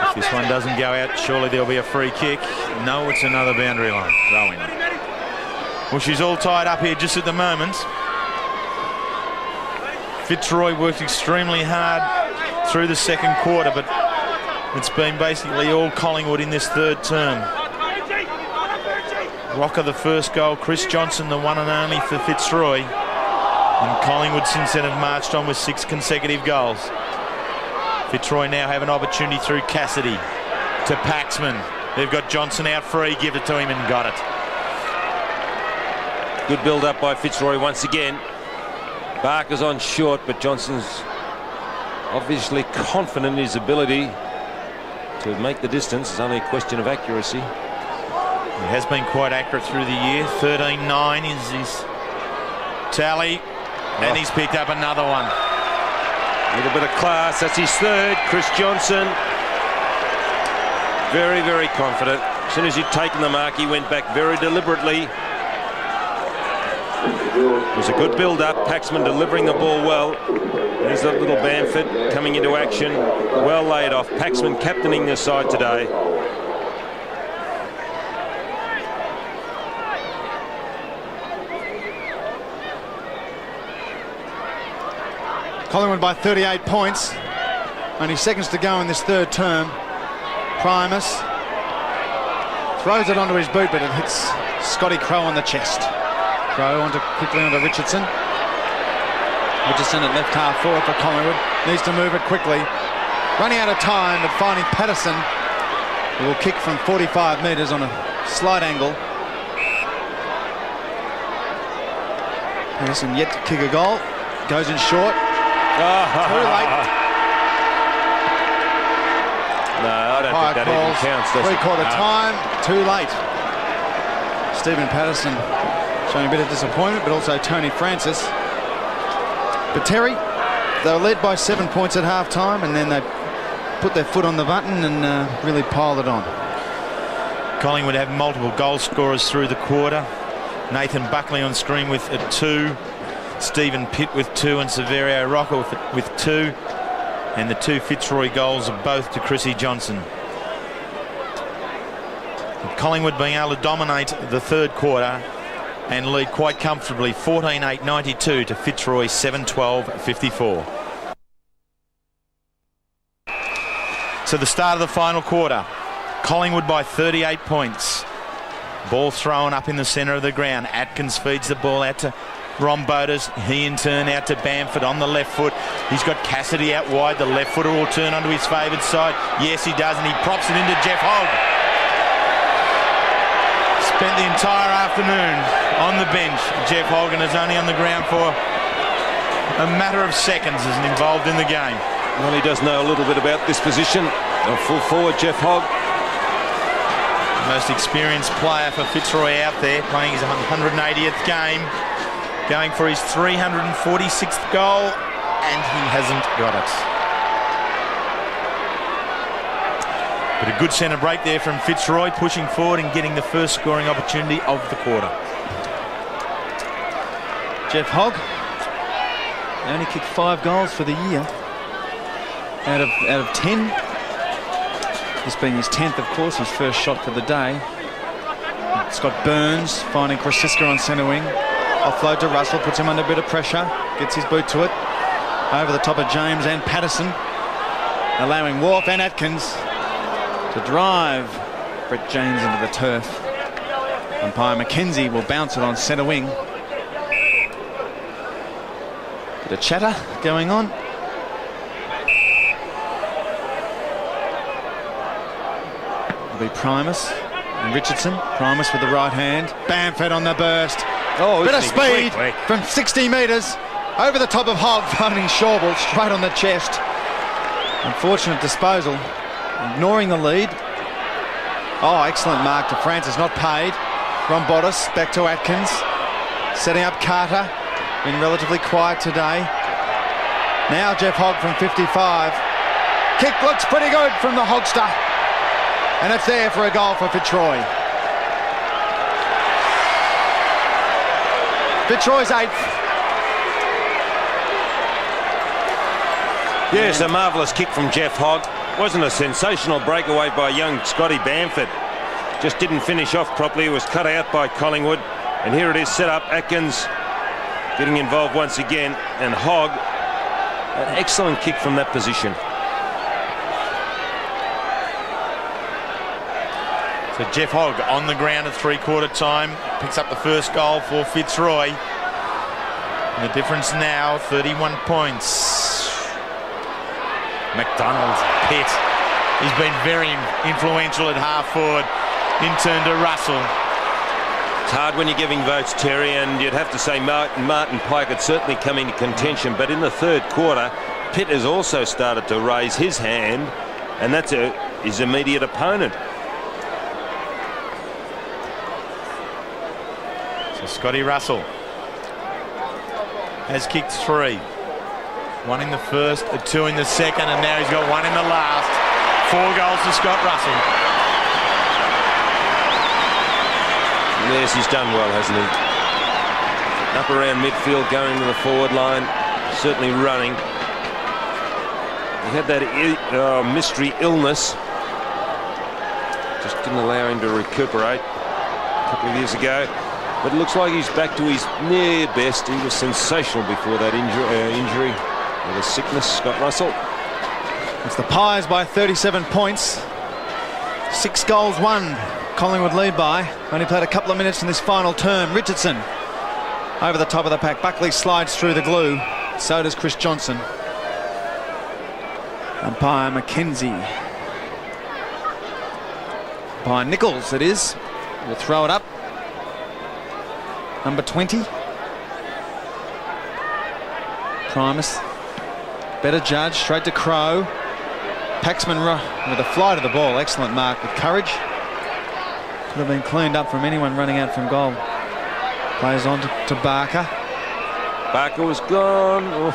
If this one doesn't go out, surely there'll be a free kick. No, it's another boundary line. Going. Well, she's all tied up here just at the moment. Fitzroy worked extremely hard through the second quarter, but it's been basically all Collingwood in this third term. Rocker the first goal, Chris Johnson the one and only for Fitzroy. And Collingwood since then have marched on with 6 consecutive goals. Fitzroy now have an opportunity through Cassidy to Paxman. They've got Johnson out free, give it to him and got it. Good build up by Fitzroy once again. Barker's on short, but Johnson's obviously confident in his ability to make the distance. It's only a question of accuracy. He has been quite accurate through the year. 13-9 is his tally. And he's picked up another one. A little bit of class. That's his third. Chris Johnson. Very, very confident. As soon as he'd taken the mark, he went back very deliberately. It was a good build-up. Paxman delivering the ball well. There's that little Bamford coming into action. Well laid off. Paxman captaining the side today. Collingwood by 38 points. Only seconds to go in this third term. Primus throws it onto his boot, but it hits Scotty Crow on the chest. Crow quickly onto Richardson. Richardson at left half forward for Collingwood. Needs to move it quickly. Running out of time, but finding Patterson, who will kick from 45 metres on a slight angle. Patterson yet to kick a goal. Goes in short. Too late. No, I don't think that even counts, does it? Three-quarter time, too late. Stephen Patterson showing a bit of disappointment, but also Tony Francis. But Terry, they were led by 7 points at half-time, and then they put their foot on the button and really piled it on. Collingwood have multiple goal scorers through the quarter. Nathan Buckley on screen with 2. Stephen Pitt with 2 and Severio Rocca with 2. And the 2 Fitzroy goals are both to Chrissy Johnson. Collingwood being able to dominate the third quarter and lead quite comfortably 14-8-92 to Fitzroy 7-12-54. So the start of the final quarter. Collingwood by 38 points. Ball thrown up in the centre of the ground. Atkins feeds the ball out to Rombotas. He in turn out to Bamford on the left foot. He's got Cassidy out wide. The left footer will turn onto his favoured side. Yes, he does, and he props it into Jeff Hogg. Spent the entire afternoon on the bench. Jeff Hogg, and is only on the ground for a matter of seconds, isn't involved in the game. Well, he does know a little bit about this position. A full forward, Jeff Hogg. Most experienced player for Fitzroy out there, playing his 180th game, going for his 346th goal, and he hasn't got it. But a good centre break there from Fitzroy, pushing forward and getting the first scoring opportunity of the quarter. Jeff Hogg only kicked 5 goals for the year out of 10. This being his 10th, of course, his first shot for the day. Scott Burns finding Chris Sisker on centre wing. Offload to Russell, puts him under a bit of pressure, gets his boot to it. Over the top of James and Patterson, allowing Wharf and Atkins to drive Brett James into the turf. Umpire McKenzie will bounce it on centre wing. Bit of chatter going on. It'll be Primus and Richardson. Primus with the right hand. Bamford on the burst. Oh, bit of speed quick. from 60 metres. Over the top of Hogg, finding Shawball straight on the chest. Unfortunate disposal. Ignoring the lead. Oh, excellent mark to Francis, not paid. Rombotas back to Atkins. Setting up Carter. Been relatively quiet today. Now Jeff Hogg from 55. Kick looks pretty good from the Hogster. And it's there for a goal for Fitzroy. Fitzroy's 8th. Yes, a marvellous kick from Jeff Hogg. Wasn't a sensational breakaway by young Scotty Bamford. Just didn't finish off properly. It was cut out by Collingwood. And here it is set up. Atkins getting involved once again. And Hogg, an excellent kick from that position. So Jeff Hogg on the ground at three-quarter time. Picks up the first goal for Fitzroy. And the difference now, 31 points. McDonald, Pitt. He's been very influential at half-forward. In turn to Russell. It's hard when you're giving votes, Terry, and you'd have to say Martin Pike had certainly come into contention, but in the third quarter, Pitt has also started to raise his hand, and that's his immediate opponent. So Scotty Russell has kicked 3. 1 in the first, 2 in the second, and now he's got 1 in the last. 4 goals to Scott Russell. Yes, he's done well, hasn't he? Up around midfield, going to the forward line, certainly running. He had that mystery illness. Just didn't allow him to recuperate a couple of years ago. But it looks like he's back to his near best. He was sensational before that injury. With a sickness, Scott Russell. It's the Pies by 37 points. 6 goals won. Collingwood lead by. Only played a couple of minutes in this final term. Richardson over the top of the pack. Buckley slides through the glue. So does Chris Johnson. Umpire McKenzie. Umpire Nichols it is. We'll throw it up. Number 20. Primus. Better judge, straight to Crow. Paxman with a fly to the ball. Excellent mark with courage. Could have been cleaned up from anyone running out from goal. Plays on to Barker. Barker was gone. Oh.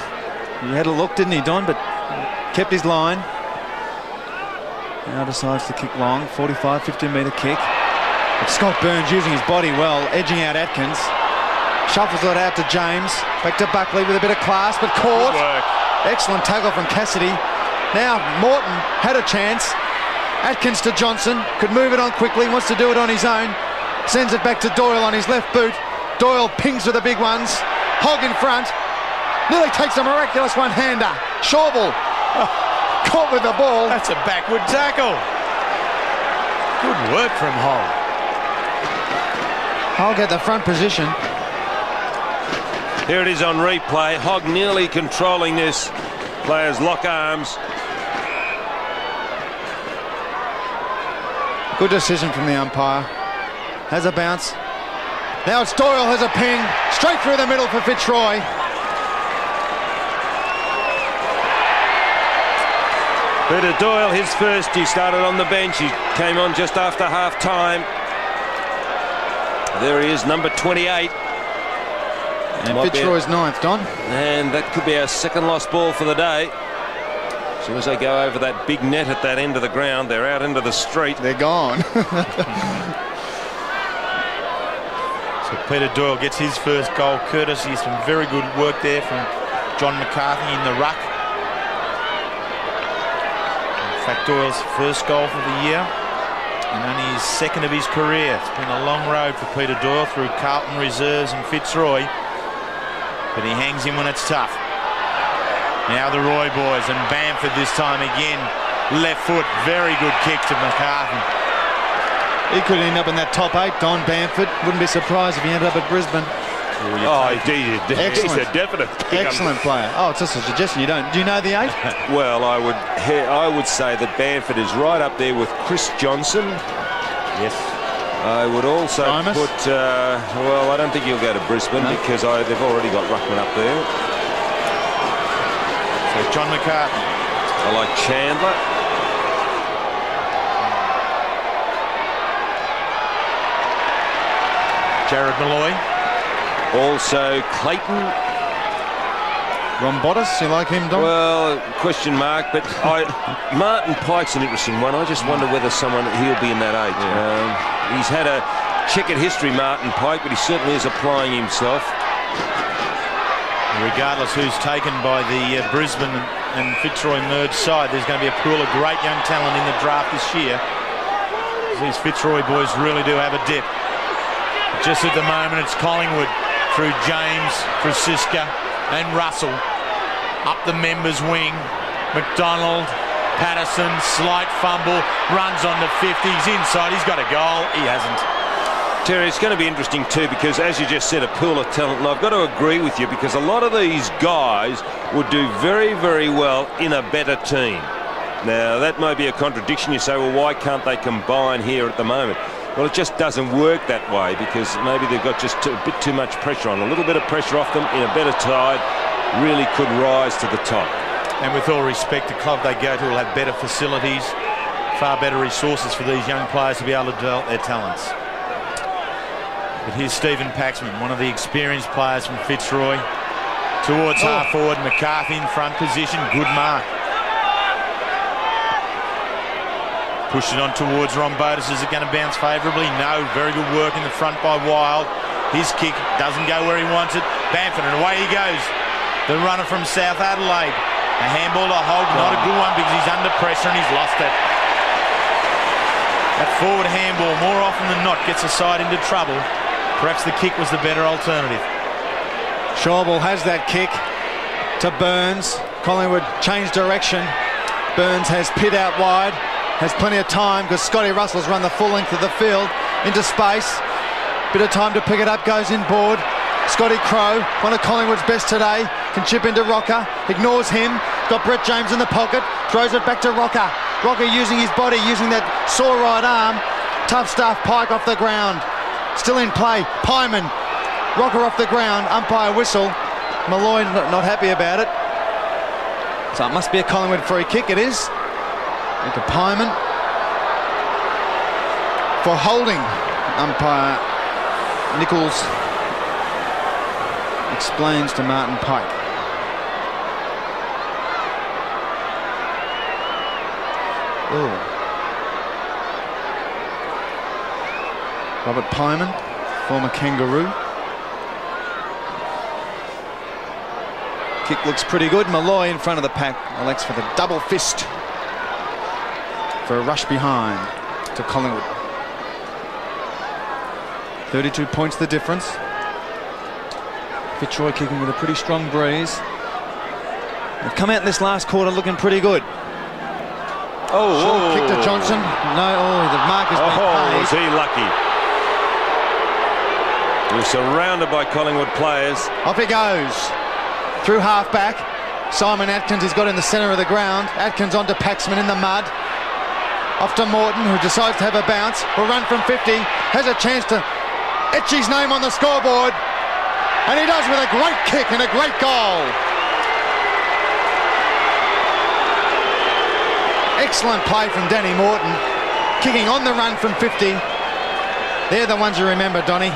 He had a look, didn't he, Don? But kept his line. Now decides to kick long. 45, 50-metre kick. But Scott Burns using his body well, edging out Atkins. Shuffles it out to James. Back to Buckley with a bit of class, but caught. Good work. Excellent tackle from Cassidy. Now Morton had a chance. Atkins to Johnson. Could move it on quickly. Wants to do it on his own. Sends it back to Doyle on his left boot. Doyle pings with the big ones. Hogg in front. Nearly takes a miraculous one-hander. Shawball caught with the ball. That's a backward tackle. Good work from Hull. Hull get the front position. Here it is on replay. Hogg nearly controlling this. Players lock arms. Good decision from the umpire. Has a bounce. Now it's Doyle, has a ping. Straight through the middle for Fitzroy. Peter Doyle, his first, he started on the bench. He came on just after half time. There he is, number 28. And Fitzroy's ninth, Don. And that could be our second lost ball for the day. As soon as they go over that big net at that end of the ground, they're out into the street. They're gone. So Peter Doyle gets his first goal, courtesy of some very good work there from John McCarthy in the ruck. In fact, Doyle's first goal for the year and only his second of his career. It's been a long road for Peter Doyle through Carlton reserves and Fitzroy, but he hangs in when it's tough. Now the Roy boys, and Bamford this time again. Left foot, very good kick to McCarthy. He could end up in that top 8, Don Bamford. Wouldn't be surprised if he ended up at Brisbane. Oh, he's a definite pick. Excellent player. Oh, it's just a suggestion. You don't. Do you know the 8? Well, I would say that Bamford is right up there with Chris Johnson. Yes. I would also Simus? put. Well, I don't think he'll go to Brisbane because they've already got Ruckman up there. So John McCarthy. I like Chandler. Jared Malloy. Also Clayton. Rombotis, you like him, Don? Well, question mark, but Martin Pike's an interesting one. I just wonder whether he'll be in that 8. Yeah. He's had a checkered history, Martin Pike, but he certainly is applying himself. Regardless who's taken by the Brisbane and Fitzroy merged side, there's going to be a pool of great young talent in the draft this year. These Fitzroy boys really do have a dip. Just at the moment, it's Collingwood through James, Francisca and Russell. Up the members' wing. McDonald, Patterson, slight fumble, runs on the 50. He's inside. He's got a goal. He hasn't. Terry, it's going to be interesting too because, as you just said, a pool of talent. And I've got to agree with you because a lot of these guys would do very, very well in a better team. Now, that may be a contradiction. You say, well, why can't they combine here at the moment? Well, it just doesn't work that way because maybe they've got just a bit too much pressure on. A little bit of pressure off them in a better side really could rise to the top. And with all respect, the club they go to will have better facilities, far better resources for these young players to be able to develop their talents. But here's Stephen Paxman, one of the experienced players from Fitzroy. Towards half forward, McCarthy in front position, good mark. Pushed it on towards Rombotis. Is it going to bounce favourably? No. Very good work in the front by Wild. His kick doesn't go where he wants it. Bamford, and away he goes. The runner from South Adelaide. A handball to Hogg, not a good one because he's under pressure and he's lost it. That forward handball, more often than not, gets a side into trouble. Perhaps the kick was the better alternative. Schauble has that kick to Burns. Collingwood changed direction. Burns has Pitt out wide. Has plenty of time because Scotty Russell's run the full length of the field into space. Bit of time to pick it up, goes inboard. Scotty Crowe, one of Collingwood's best today, can chip into Rocker, ignores him, got Brett James in the pocket, throws it back to Rocker. Rocker using his body, using that sore right arm. Tough stuff, Pike off the ground. Still in play, Pyman. Rocker off the ground, umpire whistle. Malloy not happy about it. So it must be a Collingwood free kick, it is. Into Pyman for holding. Umpire Nichols explains to Martin Pike. Robert Pyman, former Kangaroo. Kick looks pretty good. Malloy in front of the pack. Elects for the double fist. For a rush behind to Collingwood. 32 points the difference. Fitzroy kicking with a pretty strong breeze. They've come out in this last quarter looking pretty good. Short kick to Johnson. No, the mark has been paid. Was he lucky? We're surrounded by Collingwood players. Off he goes. Through half-back. Simon Atkins has got in the centre of the ground. Atkins onto Paxman in the mud. Off to Morton, who decides to have a bounce. Will run from 50. Has a chance to etch his name on the scoreboard. And he does with a great kick and a great goal. Excellent play from Danny Morton. Kicking on the run from 50. They're the ones you remember, Donny.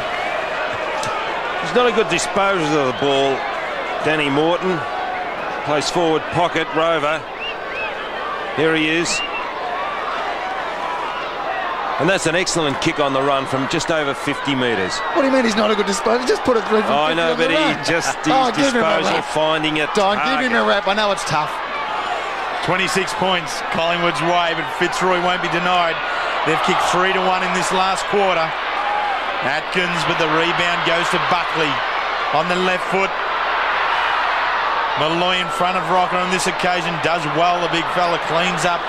He's not a good disposer of the ball. Danny Morton plays forward pocket. Rover. Here he is. And that's an excellent kick on the run from just over 50 metres. What do you mean he's not a good disposer? Just put it through. Oh, I know, but he's disposal, finding it. Don, give him a rap. I know it's tough. 26 points Collingwood's way, but Fitzroy won't be denied. They've kicked 3-1 in this last quarter. Atkins, but the rebound goes to Buckley on the left foot. Malloy in front of Rocker on this occasion does well. The big fella cleans up,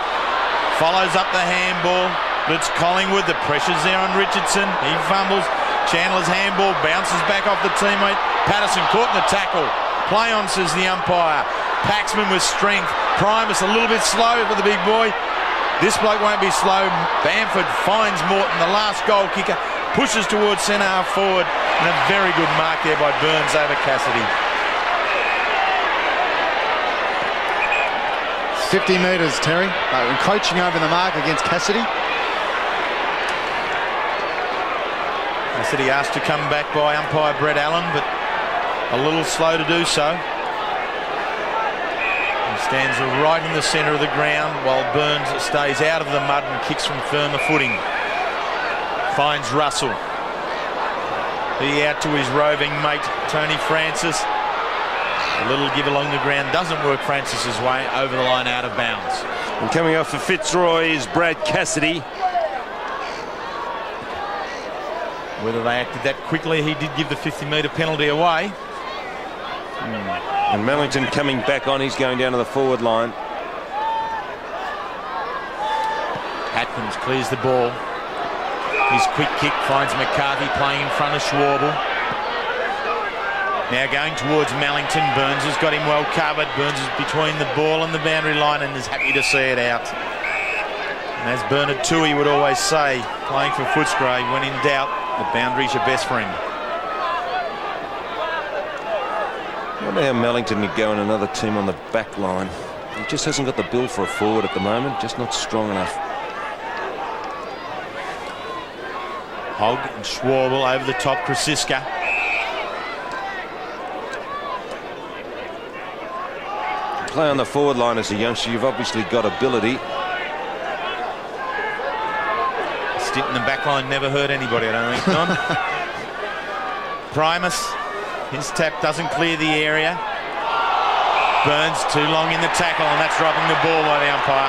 follows up the handball. But it's Collingwood. The pressure's there on Richardson. He fumbles. Chandler's handball bounces back off the teammate. Patterson caught in the tackle. Play on, says the umpire. Paxman with strength. Primus a little bit slow for the big boy. This bloke won't be slow. Bamford finds Morton, the last goal kicker. Pushes towards centre half forward. And a very good mark there by Burns over Cassidy. 50 metres, Terry. Encroaching over the mark against Cassidy. Cassidy asked to come back by umpire Brett Allen, but a little slow to do so. He stands right in the centre of the ground while Burns stays out of the mud and kicks from firmer footing. Finds Russell. He out to his roving mate Tony Francis. A little give along the ground doesn't work Francis's way, over the line, out of bounds. And coming off for Fitzroy is Brad Cassidy. Whether they acted that quickly, he did give the 50-metre penalty away. And Mellington coming back on, he's going down to the forward line. Atkins clears the ball. His quick kick finds McCarthy playing in front of Schwabel. Now going towards Mellington. Burns has got him well covered. Burns is between the ball and the boundary line and is happy to see it out. And as Bernard Toohey would always say, playing for Footscray, when in doubt, the boundary's your best friend. I wonder how Mellington would go in another team on the back line. He just hasn't got the build for a forward at the moment, just not strong enough. Hogg and Schwabel over the top, Krasiska. Play on the forward line as a youngster, you've obviously got ability. Stint in the back line never hurt anybody, I don't think, Don. Primus, his tap doesn't clear the area. Burns too long in the tackle, and that's dropping the ball by the umpire.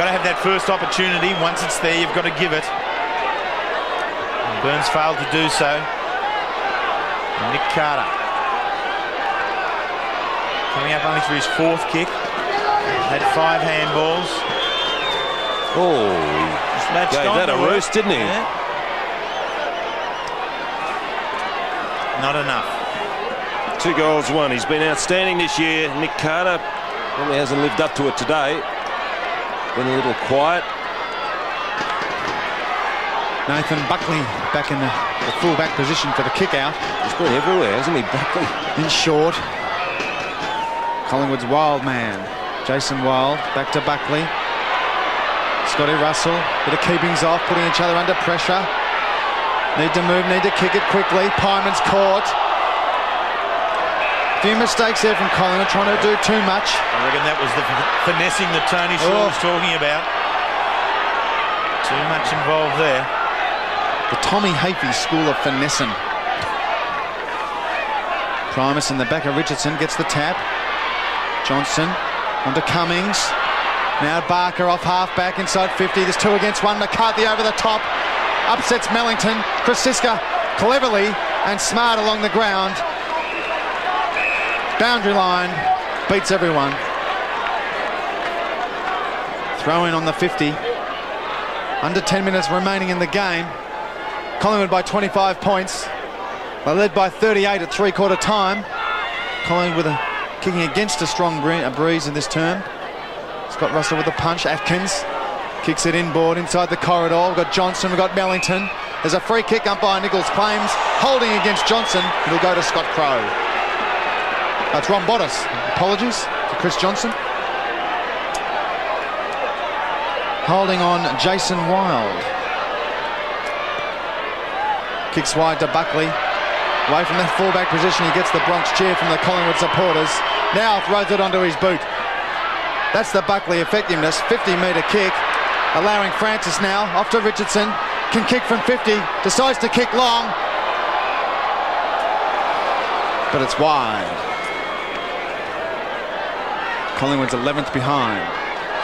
Got to have that first opportunity. Once it's there, you've got to give it. And Burns failed to do so. And Nick Carter coming up only for his fourth kick. Had 5 handballs. Oh, he gave that a roost, didn't he? Yeah. Not enough. 2 goals, 1. He's been outstanding this year. Nick Carter probably hasn't lived up to it today. Been a little quiet. Nathan Buckley back in the full-back position for the kick-out. He's been everywhere, hasn't he, Buckley? In short. Collingwood's wild man. Jason Wild back to Buckley. Scotty Russell, bit of keepings off, putting each other under pressure. Need to move, need to kick it quickly. Pyman's caught. A few mistakes there from Collingwood, trying to do too much. I reckon that was the finessing that Tony Shaw was talking about. Too much involved there. The Tommy Hafey school of finessing. Primus in the back of Richardson gets the tap. Johnson onto Cummings. Now Barker off half-back inside 50. There's 2 against 1. McCarthy over the top. Upsets Mellington. Krasiska cleverly and smart along the ground. Boundary line. Beats everyone. Throw in on the 50. Under 10 minutes remaining in the game. Collingwood by 25 points. They led by 38 at three-quarter time. Collingwood with a kicking against a strong breeze in this term. Scott Russell with a punch. Atkins kicks it inboard inside the corridor. We've got Johnson, we've got Mellington. There's a free kick. Umpire Nichols claims holding against Johnson. It'll go to Scott Crow. That's Ron Bottas. Apologies to Chris Johnson. Holding on Jason Wild. Kicks wide to Buckley. Away from that fullback position, he gets the Bronx cheer from the Collingwood supporters. Now throws it onto his boot. That's the Buckley effectiveness. 50-metre kick. Allowing Francis now off to Richardson. Can kick from 50. Decides to kick long. But it's wide. Collingwood's 11th behind.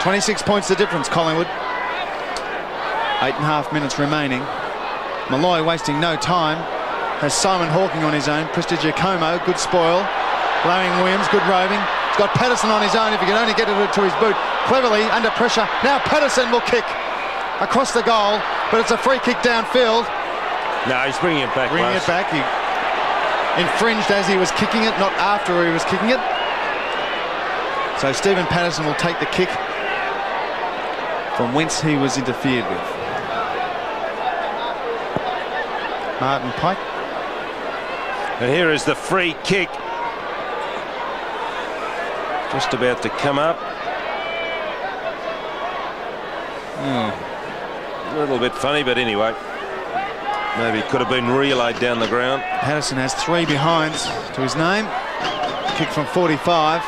26 points the difference, Collingwood. 8.5 minutes remaining. Malloy wasting no time. Has Simon Hawking on his own. Prestigiacomo, good spoil. Allowing Williams, good roving. He's got Patterson on his own if he can only get it to his boot. Cleverly, under pressure. Now Patterson will kick across the goal, but it's a free kick downfield. No, he's bringing it back. Bringing it back. He infringed as he was kicking it, not after he was kicking it. So Stephen Patterson will take the kick from whence he was interfered with. Martin Pike. And here is the free kick. Just about to come up. A little bit funny, but anyway. Maybe it could have been relayed down the ground. Patterson has 3 behinds to his name. Kick from 45.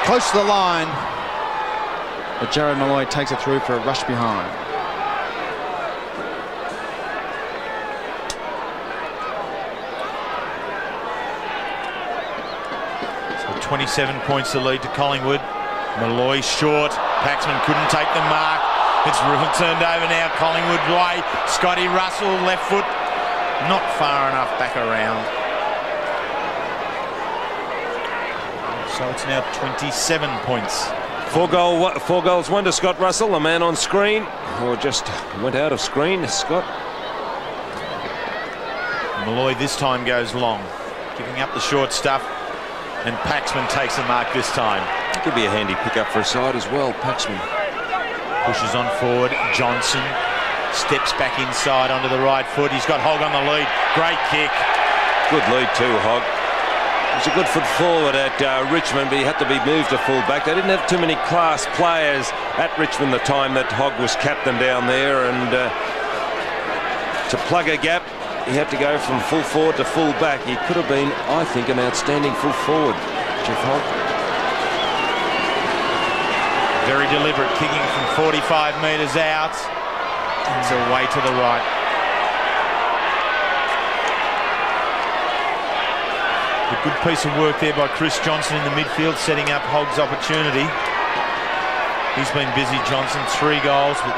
Close to the line. But Jared Malloy takes it through for a rush behind. So 27 points to lead to Collingwood. Malloy short. Paxman couldn't take the mark. It's turned over now. Collingwood way. Scotty Russell left foot. Not far enough back around. So it's now 27 points. 4 goals, 1 to Scott Russell, the man on screen, or just went out of screen. Scott. Malloy this time goes long, giving up the short stuff, and Paxman takes the mark this time. It could be a handy pickup for a side as well, Paxman. Pushes on forward. Johnson steps back inside onto the right foot. He's got Hogg on the lead. Great kick. Good lead too, Hogg. He was a good foot forward at Richmond, but he had to be moved to full-back. They didn't have too many class players at Richmond the time that Hogg was captain down there, and to plug a gap, he had to go from full forward to full-back. He could have been, I think, an outstanding full forward, Jeff Hogg. Very deliberate, kicking from 45 metres out. It's away to the right. A good piece of work there by Chris Johnson in the midfield, setting up Hogg's opportunity. He's been busy, Johnson. 3 goals, but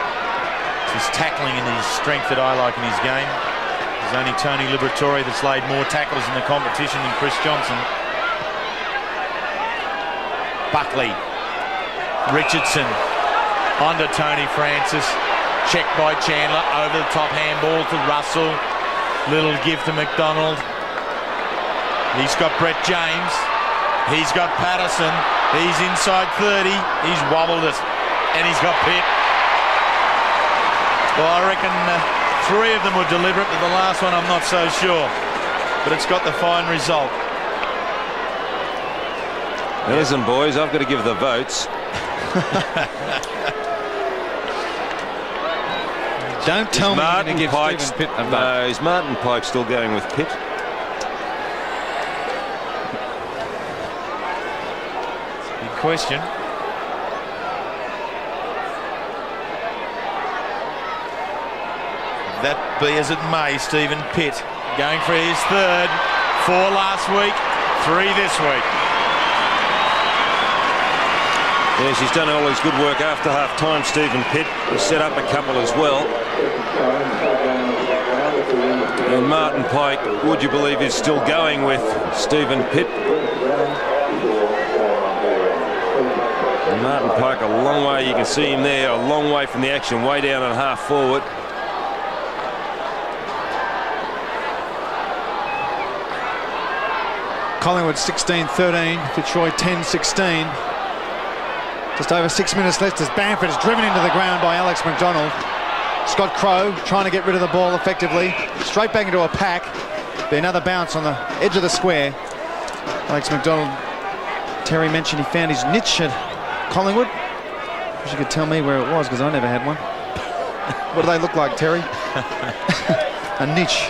it's his tackling and his strength that I like in his game. There's only Tony Liberatore that's laid more tackles in the competition than Chris Johnson. Buckley. Richardson onto Tony Francis. Checked by Chandler. Over the top handball to Russell. Little give to McDonald. He's got Brett James. He's got Patterson. He's inside 30. He's wobbled it. And he's got Pitt. Well, I reckon 3 of them were deliberate, but the last one I'm not so sure. But it's got the fine result. Now listen, boys, I've got to give the votes. Don't tell me you're going to give Pike, Stephen Pitt a vote. No, is Martin Pike still going with Pitt? Big question. That be as it may, Stephen Pitt going for his 3rd. 4 last week, 3 this week. Yes, he's done all his good work after half-time, Stephen Pitt. He's set up a couple as well. And Martin Pike, would you believe, is still going with Stephen Pitt. Martin Pike a long way. You can see him there, a long way from the action, way down and half forward. Collingwood 16-13, Fitzroy 10-16. Just over 6 minutes left as Bamford is driven into the ground by Alex McDonald. Scott Crowe trying to get rid of the ball effectively. Straight back into a pack. Be another bounce on the edge of the square. Alex McDonald, Terry mentioned he found his niche at Collingwood. Wish you could tell me where it was because I never had one. What do they look like, Terry? A niche.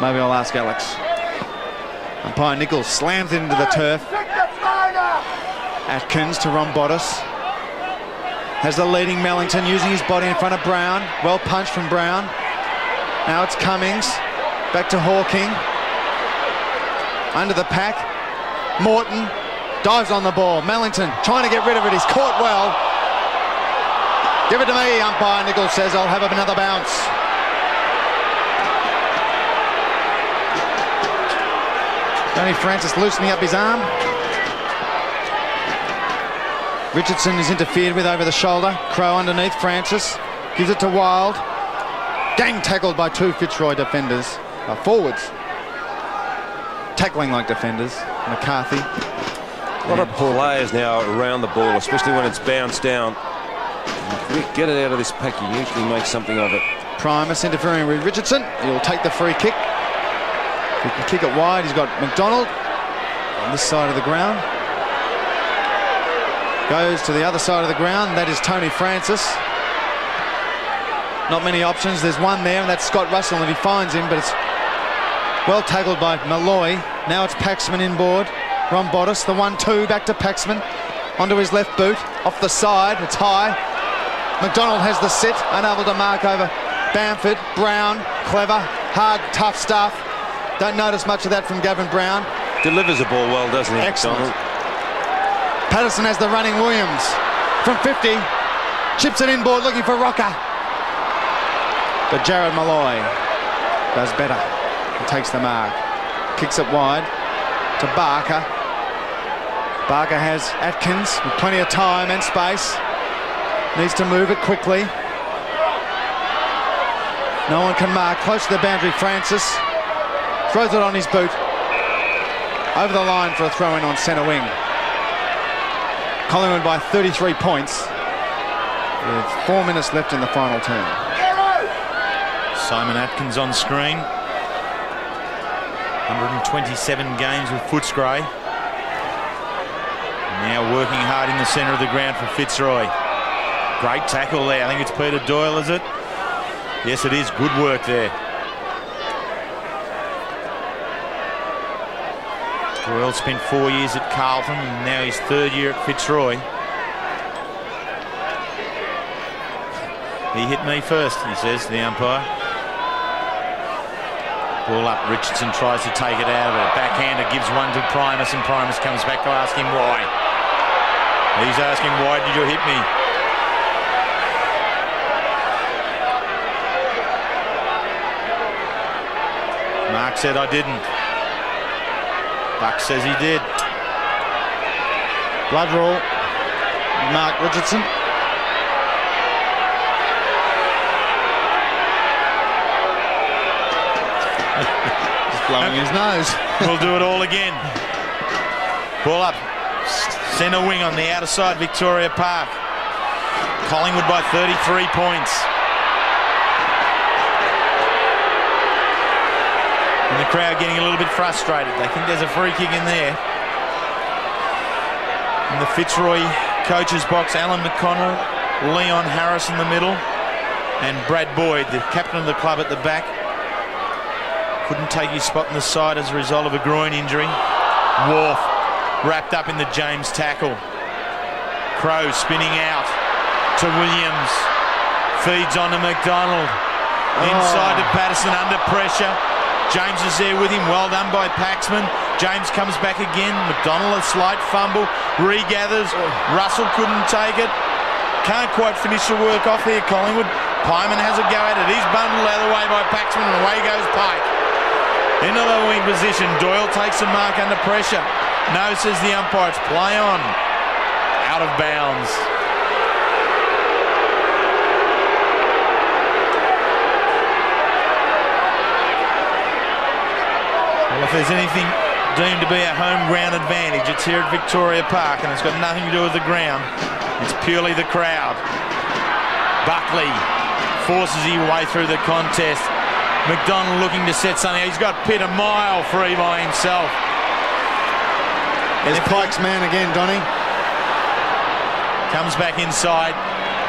Maybe I'll ask Alex. Umpire Nichols slams it into the turf. Atkins to Ron Bottas. Has the leading Mellington using his body in front of Brown. Well punched from Brown. Now it's Cummings. Back to Hawking. Under the pack. Morton dives on the ball. Mellington trying to get rid of it. He's caught well. Give it to me, umpire Nichols says. I'll have another bounce. Tony Francis loosening up his arm. Richardson is interfered with over the shoulder. Crowe underneath Francis. Gives it to Wild. Gang tackled by two Fitzroy defenders. Forwards. Tackling like defenders. McCarthy. A lot of poor layers now around the ball, especially when it's bounced down. If we get it out of this pack, you usually make something of it. Primus interfering with Richardson. He'll take the free kick. He can kick it wide. He's got McDonald on this side of the ground. Goes to the other side of the ground. That is Tony Francis. Not many options. There's one there, and that's Scott Russell, and he finds him, but it's well tackled by Malloy. Now it's Paxman inboard. Ron Bottas, the 1-2, back to Paxman. Onto his left boot. Off the side. It's high. McDonald has the sit. Unable to mark over Bamford. Brown. Clever. Hard, tough stuff. Don't notice much of that from Gavin Brown. Delivers the ball well, doesn't he? Excellent. McDonald? Patterson has the running Williams from 50. Chips it inboard looking for Rocker. But Jared Malloy does better. He takes the mark. Kicks it wide to Barker. Barker has Atkins with plenty of time and space. Needs to move it quickly. No one can mark. Close to the boundary, Francis. Throws it on his boot. Over the line for a throw-in on centre wing. Collingwood by 33 points with 4 minutes left in the final term. Simon Atkins on screen. 127 games with Footscray. Now working hard in the centre of the ground for Fitzroy. Great tackle there. I think it's Peter Doyle, is it? Yes, it is. Good work there. Doyle spent 4 years at Carlton and now his third year at Fitzroy. He hit me first, he says, the umpire. Ball up, Richardson tries to take it out of it. Backhander gives one to Primus and Primus comes back to ask him why. He's asking, why did you hit me? Mark said I didn't. Buck says he did. Blood rule. Mark Richardson. Just blowing his nose. We'll do it all again. Ball up. Centre wing on the outer side, Victoria Park. Collingwood by 33 points. And the crowd getting a little bit frustrated. They think there's a free kick in there. In the Fitzroy coach's box, Alan McConnell, Leon Harris in the middle, and Brad Boyd, the captain of the club, at the back. Couldn't take his spot in the side as a result of a groin injury. Wharf wrapped up in the James tackle. Crowe spinning out to Williams. Feeds on to McDonald. Inside to Patterson under pressure. James is there with him, well done by Paxman. James comes back again. McDonald a slight fumble, regathers. Russell couldn't take it. Can't quite finish the work off here, Collingwood. Pyman has a go at it. He's bundled out of the way by Paxman and away goes Pike. Into the wing position. Doyle takes the mark under pressure. No, says the umpire, it's play on. out of bounds. Well, if there's anything deemed to be a home ground advantage, it's here at Victoria Park, and it's got nothing to do with the ground. It's purely the crowd. Buckley forces his way through the contest. McDonald looking to set something. He's got Pitt a mile free by himself. There's Pike's man again, Donny. Comes back inside,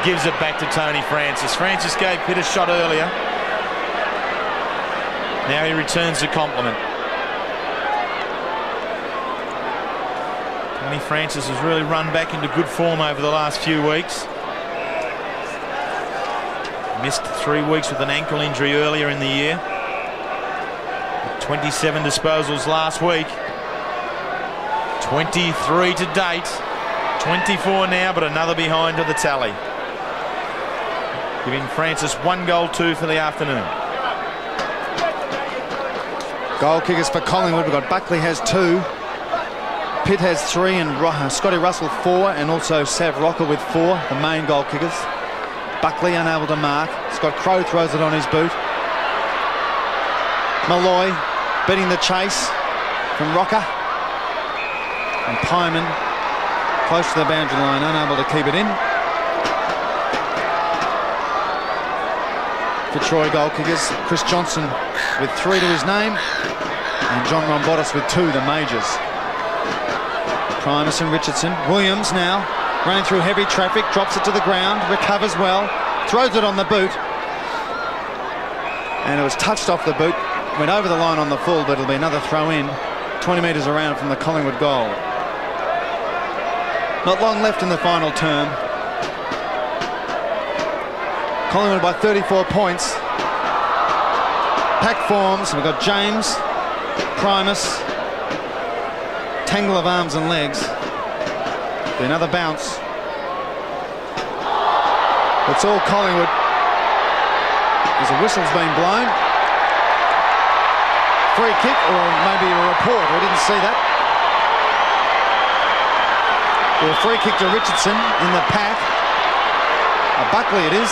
gives it back to Tony Francis. Francis gave Pitt a shot earlier. Now he returns the compliment. Tony Francis has really run back into good form over the last few weeks. Missed 3 weeks with an ankle injury earlier in the year. 27 disposals last week. 23 to date. 24 now, but another behind to the tally. Giving Francis 1 goal, 2 for the afternoon. Goal kickers for Collingwood. We've got Buckley has 2. Pitt has 3 and Scotty Russell 4, and also Sav Rocker with 4, the main goal kickers. Buckley unable to mark. Scott Crow throws it on his boot. Malloy beating the chase from Rocker. And Pyman close to the boundary line, unable to keep it in. Fitzroy goal kickers. Chris Johnson with 3 to his name. And John Rombotis with 2, the majors. Primus and Richardson. Williams now running through heavy traffic, drops it to the ground, recovers well, throws it on the boot, and it was touched off the boot, went over the line on the full, but it'll be another throw in 20 metres around from the Collingwood goal. Not long left in the final term. Collingwood by 34 points. Pack forms. We've got James, Primus, tangle of arms and legs. Be another bounce. It's all Collingwood. As a whistle's been blown. Free kick, or maybe a report. We didn't see that. A free kick to Richardson in the pack. Buckley it is.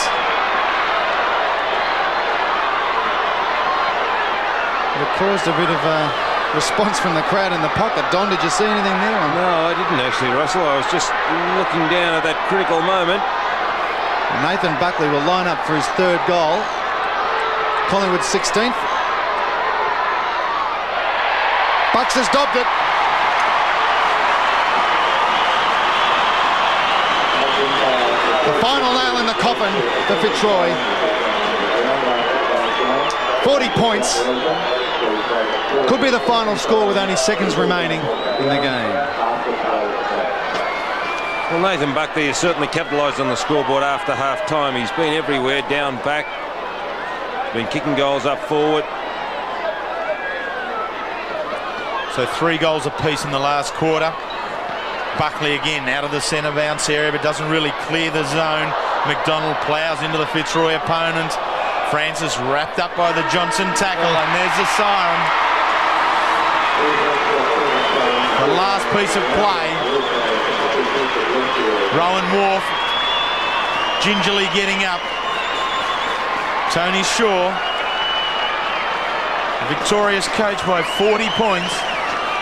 It caused a bit of response from the crowd in the pocket. Don, did you see anything there? No, I didn't actually, Russell. I was just looking down at that critical moment. Nathan Buckley will line up for his 3rd goal. Collingwood 16th. Bucks has dobbed it. The final nail in the coffin for Fitzroy. 40 points. Could be the final score with only seconds remaining in the game. Well, Nathan Buckley has certainly capitalised on the scoreboard after half-time. He's been everywhere, down back. Been kicking goals up forward. So 3 goals apiece in the last quarter. Buckley again out of the centre bounce area, but doesn't really clear the zone. McDonald ploughs into the Fitzroy opponent. Francis wrapped up by the Johnson tackle, and there's the siren. The last piece of play. Rowan Wharf gingerly getting up. Tony Shaw, victorious coach by 40 points,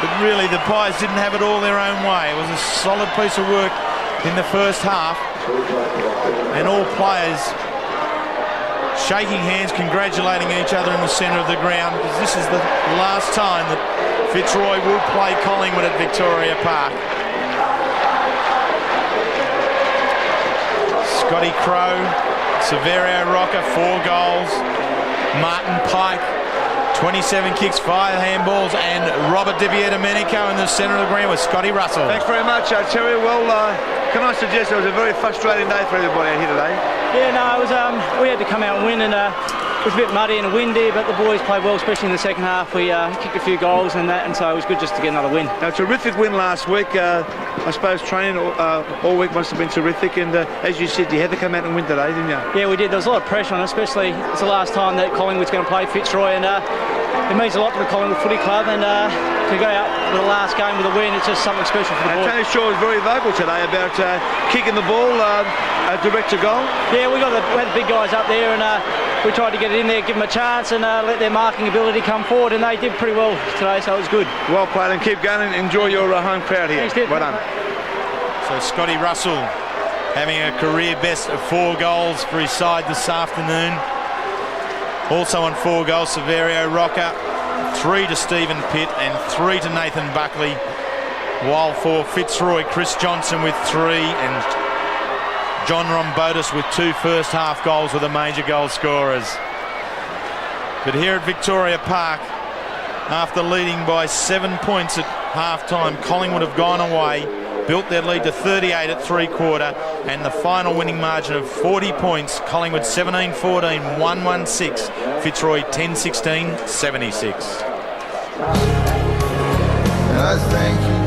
but really the Pies didn't have it all their own way. It was a solid piece of work in the first half, and all players shaking hands, congratulating each other in the centre of the ground, because this is the last time that Fitzroy will play Collingwood at Victoria Park. Scotty Crow, Severio Rocker, 4 goals. Martin Pike, 27 kicks, 5 handballs, and Robert Dibier-Domenico in the centre of the ground with Scotty Russell. Thanks very much, Terry. Well, can I suggest it was a very frustrating day for everybody out here today? Yeah, no, it was. We had to come out and win, and it was a bit muddy and windy, but the boys played well, especially in the second half. We kicked a few goals and that, and so it was good just to get another win. A terrific win last week. I suppose training all week must have been terrific, and as you said, you had to come out and win today, didn't you? Yeah, we did. There was a lot of pressure on us, especially it's the last time that Collingwood's going to play Fitzroy, and it means a lot to the Collingwood Footy Club, and to go out with the last game with a win, it's just something special for the boys. Tony Shaw was very vocal today about kicking the ball direct to goal. Yeah, we had the big guys up there, and we tried to get it in there, give them a chance, and let their marking ability come forward, and they did pretty well today, so it was good. Well played, and keep going and enjoy your home crowd here. Thanks, well done. So Scotty Russell having a career best of 4 goals for his side this afternoon. Also on 4 goals, Severio Rocker, 3 to Stephen Pitt and 3 to Nathan Buckley. While for Fitzroy, Chris Johnson with 3 and John Rombotis with 2 first half goals were the major goal scorers. But here at Victoria Park, after leading by 7 points at half-time, Collingwood have gone away, built their lead to 38 at 3/4, and the final winning margin of 40 points. Collingwood 17-14, 1-1-6. Fitzroy 10-16, 76. I thank you.